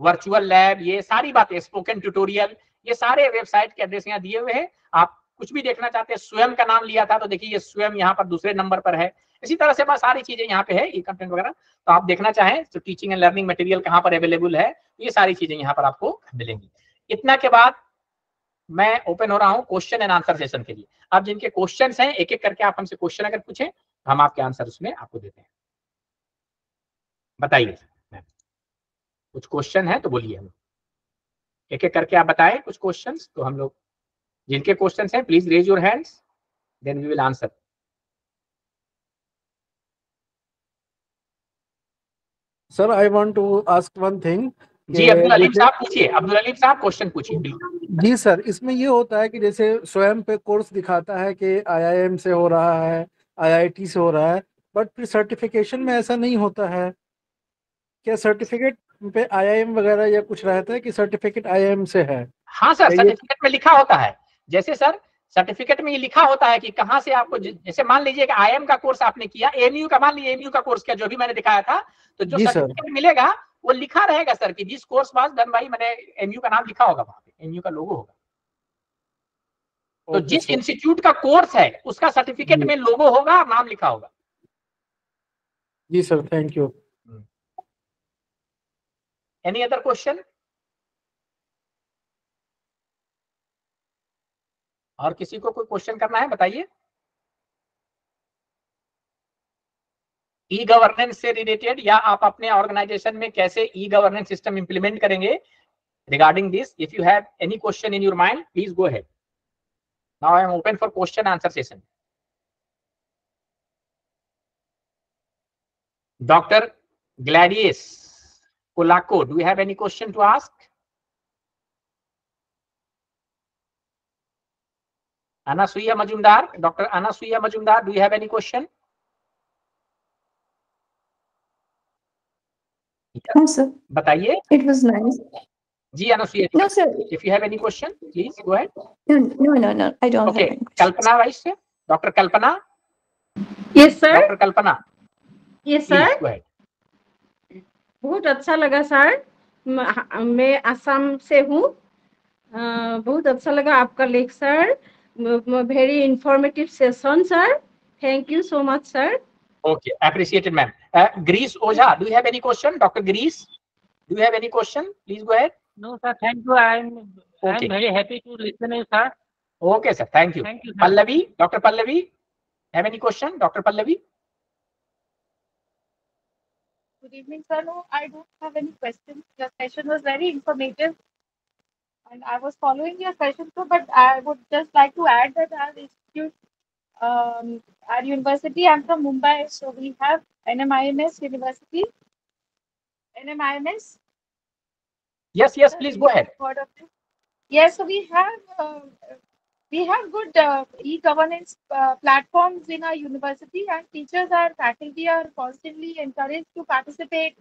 वर्चुअल लैब, ये सारी बातें, स्पोकन ट्यूटोरियल, ये सारे वेबसाइट के एड्रेस यहाँ दिए हुए हैं। आप कुछ भी देखना चाहते हैं, स्वयं का नाम लिया था तो देखिए ये स्वयं यहाँ पर दूसरे नंबर पर है। इसी तरह से बस सारी चीजें यहाँ पे है, ये कंटेंट वगैरह, तो आप देखना चाहें तो टीचिंग एंड लर्निंग मटेरियल कहाँ पर अवेलेबल है, ये सारी चीजें यहाँ पर आपको मिलेंगी। इतना के बाद मैं ओपन हो रहा हूँ क्वेश्चन एंड आंसर सेशन के लिए। अब जिनके क्वेश्चन हैं एक एक करके आप हमसे क्वेश्चन अगर पूछें हम आपके आंसर उसमें आपको देते हैं। बताइए कुछ क्वेश्चन है तो बोलिए, हम एक एक करके आप बताएं कुछ क्वेश्चंस, तो हम लोग जिनके क्वेश्चंस हैं please raise your hands, then we will answer. Sir I want to ask one thing. जी अब्दुल अलीम साहब पूछिए, अब्दुल अलीम साहब क्वेश्चन पूछिए बिल्कुल। जी सर, इसमें ये होता है कि जैसे स्वयं पे कोर्स दिखाता है कि आईआईएम से हो रहा है, आईआईटी से हो रहा है, बट फिर सर्टिफिकेशन में ऐसा नहीं होता है। क्या सर्टिफिकेट पे आईआईएम वगैरह या कुछ रहता है कि सर्टिफिकेट आईआईएम से है? हाँ सर, सर्टिफिकेट में लिखा होता है, जैसे सर सर्टिफिकेट में ये लिखा होता है कि कहाँ से आपको, जैसे मान लीजिए कि आईएम का कोर्स आपने किया, एएमयू का, मान लीजिए एएमयू का कोर्स किया जो भी मैंने दिखाया था, तो जो सर्टिफिकेट मिलेगा वो लिखा रहेगा सर कि this course was done by, मैंने एएमयू का नाम लिखा होगा वहां पे, एएमयू का लोगो होगा। तो जिस इंस्टीट्यूट का कोर्स है उसका सर्टिफिकेट में लोगो होगा और नाम लिखा होगा। जी sir, thank you. Any other question? और किसी को कोई क्वेश्चन करना है बताइए। ई गवर्नेंस से रिलेटेड या आप अपने ऑर्गेनाइजेशन में कैसे ई गवर्नेंस सिस्टम इंप्लीमेंट करेंगे, regarding this if you have any question in your mind please go ahead. Now I am open for question answer session. Doctor Gladius Polacco, do you have any question to ask? Anasuya Majumdar, Dr. Anasuya Majumdar, do you have any question? No, sir. बताइए। It was nice. जी Anasuya. No, sir. If you have any question, please go ahead. No. I don't have any questions. Kalpana Vice से, Dr. Kalpana. Yes sir. Dr. Kalpana. Yes sir. Please go ahead. बहुत अच्छा लगा sir, मैं असम से हूँ। बहुत अच्छा लगा आपका lecture, very informative session sir, thank you so much sir. Okay, appreciated ma'am. Greece Oja, do you have any question? Dr. Greece, do you have any question? Please go ahead. No sir, thank you. I'm very happy to listen to you, sir. Okay sir, thank you. Thank you sir. Pallavi, Dr. Pallavi, have any question? Dr. Pallavi. Good evening, sir. No, I don't have any questions. Your session was very informative, and I was following your session, too. But I would just like to add that our institute, our university, I'm from Mumbai, so we have NMIMS University. NMIMS. Yes, please go ahead. Yes, so we have good e-governance platforms in our university, and teachers and faculty are constantly encouraged to participate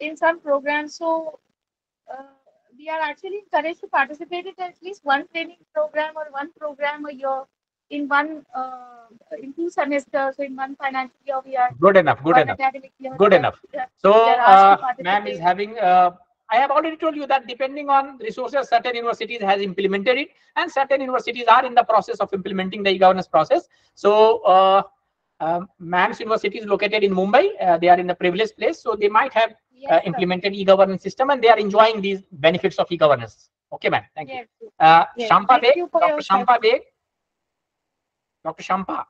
in some programs. So we are actually encouraged to participate in at least one training program or one program a year in in 2 semesters. So in one financial year we are good enough. Good enough. So ma'am is having. I have already told you that depending on resources, certain universities has implemented it, and certain universities are in the process of implementing the e-governance process. So Ma'am's university is located in Mumbai. They are in a privileged place, so they might have implemented e-governance system, and they are enjoying these benefits of e-governance. Okay, ma'am. Thank you. Shampa Beg, Dr. Shampa Beg. Dr. Shampa.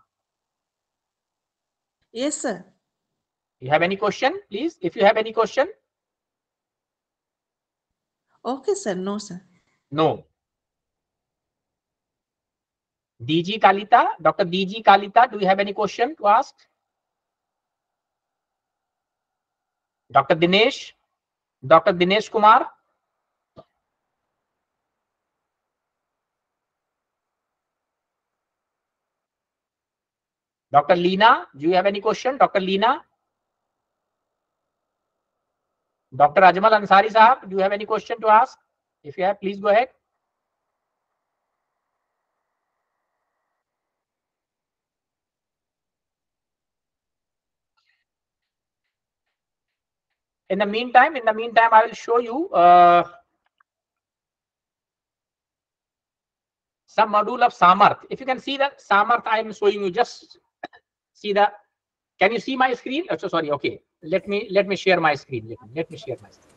Yes, sir. You have any question, please? If you have any question. Okay, sir. No, sir. No. DG Kalita, Dr. DG Kalita, do you have any question to ask? Dr. Dinesh Kumar. Dr. Leena, do you have any question? Dr. Leena. Dr. Ajmal Ansari Sahab, do you have any question to ask? If you have, please go ahead. In the meantime, I will show you some module of Samarth. If you can see that Samarth, I am showing you. Just see the. Can you see my screen? Oh, so sorry. Okay, let me share my screen. Let me share my screen.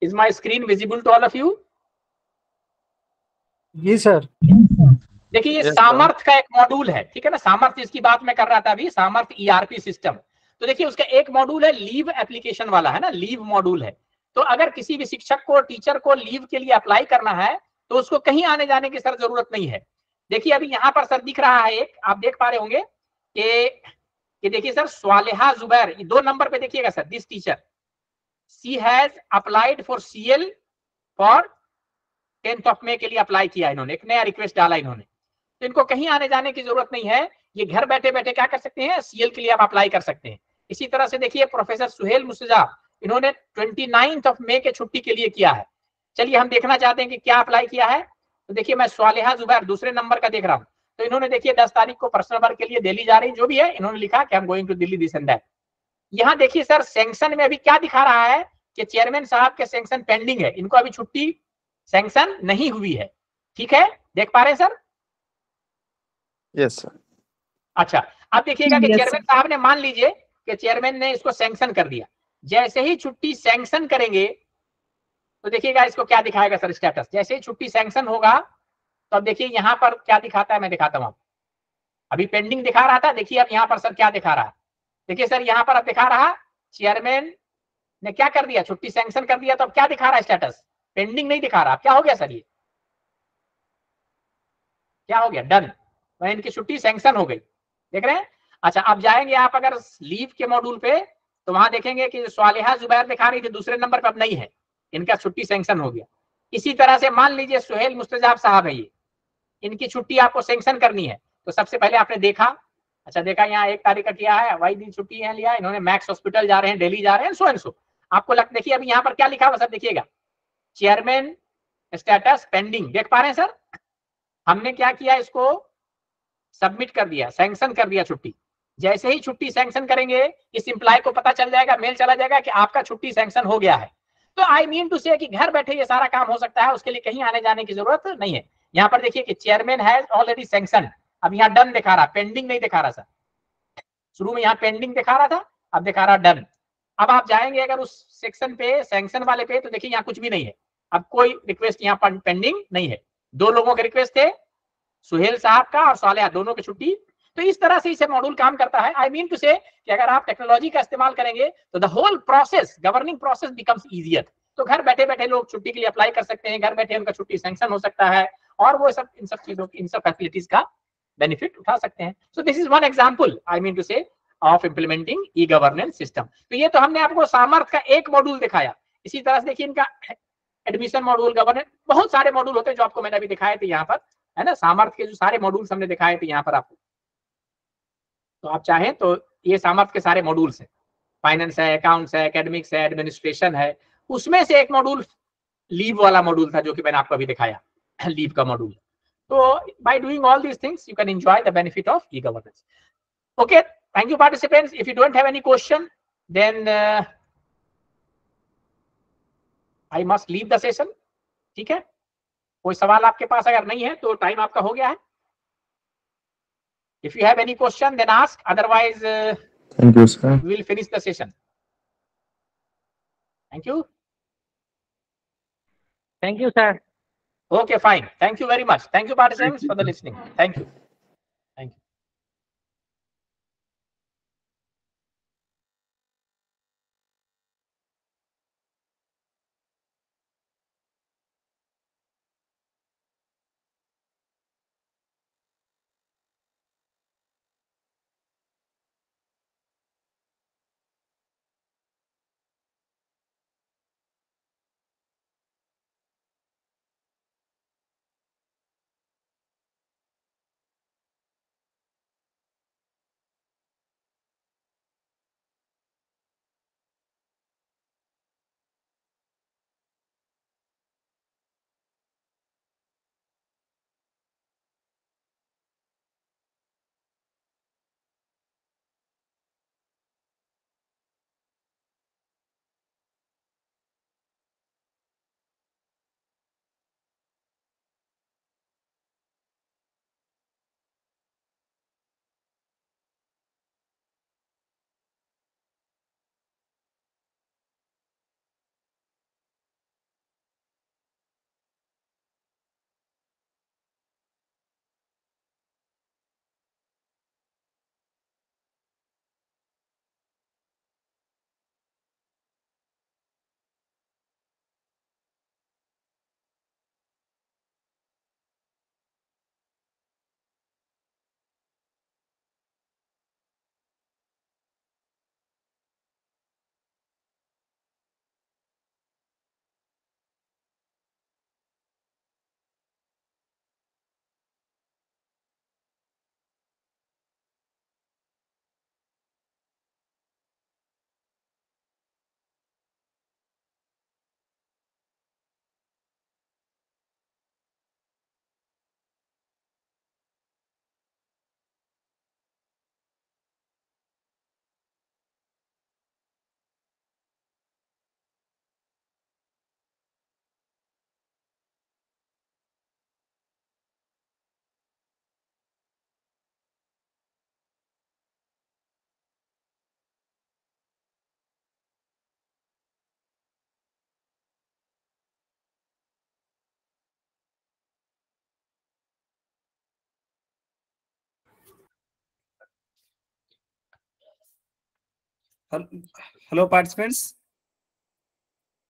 Is my screen visible to all of you? जी sir. देखिए ये सामर्थ का एक module है, ठीक है ना। सामर्थ जिसकी बात मैं कर रहा था अभी, सामर्थ ईआरपी सिस्टम। तो देखिए उसका एक मॉड्यूल है लीव एप्लीकेशन वाला, है ना, लीव मॉड्यूल है। तो अगर किसी भी शिक्षक को, टीचर को लीव के लिए अप्लाई करना है तो उसको कहीं आने जाने की सर जरूरत नहीं है। देखिए अभी यहाँ पर सर दिख रहा है, एक आप देख पा रहे होंगे कि देखिए सर स्वालेहा जुबैर, 2 नंबर पे देखिएगा sir, this teacher she has applied for CL for 10th मई के लिए अप्लाई किया इन्होंने, एक नया रिक्वेस्ट डाला इन्होंने। तो इनको कहीं आने जाने की जरूरत नहीं है, ये घर बैठे बैठे क्या कर सकते हैं, सीएल के लिए आप अप्लाई कर सकते हैं। इसी तरह से देखिए प्रोफेसर सुहेल मुस्तजा, इन्होंने 29 मई के छुट्टी के लिए किया है। चलिए हम देखना चाहते हैं कि क्या अप्लाई किया है। तो देखिए मैं स्वालेहा जुबैर दूसरे नंबर का देख रहा हूँ। तो इन्होंने देखिए 10 तारीख को पर्सनल वर्क के लिए दिल्ली जा रही, जो भी है इन्होंने लिखा कि I am going to Delhi this and that. यहाँ देखिए सर सैंक्शन में अभी क्या दिखा रहा है कि चेयरमैन साहब के सैंक्शन पेंडिंग है, इनको अभी छुट्टी सैंक्शन नहीं हुई है। ठीक है, देख पा रहे हैं सर? Yes sir. अच्छा, अब देखिएगा कि चेयरमैन साहब ने, मान लीजिए कि चेयरमैन ने इसको सैंक्शन कर दिया, जैसे ही छुट्टी सैंक्शन करेंगे तो देखिएगा इसको क्या दिखाएगा सर स्टेटस। जैसे ही छुट्टी सैंक्शन होगा तो अब देखिए यहाँ पर क्या दिखाता है, मैं दिखाता हूँ। अभी पेंडिंग दिखा रहा था, देखिए अब यहाँ पर सर क्या दिखा रहा है। देखिए सर यहाँ पर अब दिखा रहा, चेयरमैन ने क्या कर दिया, छुट्टी सैंक्शन कर दिया। तो अब क्या दिखा रहा है स्टेटस, पेंडिंग नहीं दिखा रहा। क्या हो गया सर, ये क्या हो गया, डन, वह इनकी छुट्टी सैंक्शन हो गई। देख रहे हैं? अच्छा, अब जाएंगे आप अगर लीव के मॉड्यूल पे तो वहां देखेंगे कि स्वालेहा जुबैर दिखा रही थी दूसरे नंबर पे, अब नहीं है, इनका छुट्टी सैंक्शन हो गया। इसी तरह से मान लीजिए सुहेल मुस्तजाब साहब है, ये इनकी छुट्टी आपको सैंक्शन करनी है। तो सबसे पहले आपने देखा, अच्छा देखा यहाँ 1 तारीख का किया है, वाई दिन छुट्टी है लिया, इन्होंने मैक्स हॉस्पिटल जा रहे हैं, दिल्ली जा रहे हैं, सो एंड सो। आपको लग, देखिए अभी यहाँ पर क्या लिखा हुआ सर, देखिएगा चेयरमैन स्टेटस पेंडिंग, देख पा रहे हैं सर? हमने क्या किया, इसको सबमिट कर दिया, सैंक्शन कर दिया छुट्टी। जैसे ही छुट्टी सैंक्शन करेंगे इस एम्प्लॉय को पता चल जाएगा, मेल चला जाएगा कि आपका छुट्टी सैंक्शन हो गया है। तो आई मीन टू से कि घर बैठे ये सारा काम हो सकता है, उसके लिए कहीं आने जाने की जरूरत नहीं है। यहाँ पर देखिए कि चेयरमैन हैज ऑलरेडी सैंक्शन, अब यहाँ डन दिखा रहा, पेंडिंग नहीं दिखा रहा सर। शुरू में यहाँ पेंडिंग दिखा रहा था, अब दिखा रहा डन। अब आप जाएंगे अगर उस सेक्शन पे, सैंक्शन वाले पे, तो देखिए यहाँ कुछ भी नहीं है, अब कोई रिक्वेस्ट यहाँ पर पेंडिंग नहीं है। 2 लोगों के रिक्वेस्ट थे, सुहेल साहब का और सालेहा, दोनों की छुट्टी। तो इस तरह से इसे मॉड्यूल काम करता है। आई मीन टू से कि अगर आप टेक्नोलॉजी का इस्तेमाल करेंगे तो the whole process, governing process becomes easier. तो घर बैठे बैठे लोग छुट्टी के लिए अप्लाई कर सकते हैं, घर बैठे उनका छुट्टी सैंक्शन हो सकता है, और वो सब इन सब चीजों, इन सब फैसिलिटीज का बेनिफिट उठा सकते हैं। So this is one example, I mean to say, of implementing E governance system. तो ये तो हमने आपको सामर्थ का एक मॉड्यूल दिखाया। इसी तरह से देखिए इनका एडमिशन मॉड्यूल, गवर्नेंस, बहुत सारे मॉड्यूल होते हैं जो आपको मैंने अभी दिखाए थे यहाँ पर, है ना। सामर्थ के जो सारे मॉड्यूल्स हमने दिखाए थे यहाँ पर आपको, तो आप चाहें तो ये सामर्थ के सारे मॉड्यूल्स हैं, फाइनेंस है, अकाउंट्स है, एकेडमिक्स है, एडमिनिस्ट्रेशन है, उसमें से एक मॉड्यूल लीव वाला मॉड्यूल था जो कि मैंने आपको अभी दिखाया, लीव का मॉड्यूल। तो by doing all these things you can enjoy the benefit of e-governance. Okay, thank you participants. If you don't have any question, then I must leave the session. ठीक है, कोई सवाल आपके पास अगर नहीं है तो टाइम आपका हो गया है. If you have any question, then ask. Otherwise, Thank you, sir. we will finish the session. Thank you. Thank you, sir. Okay, fine. Thank you very much. Thank you, participants, for the listening. Thank you. Thank you. Hello, participants.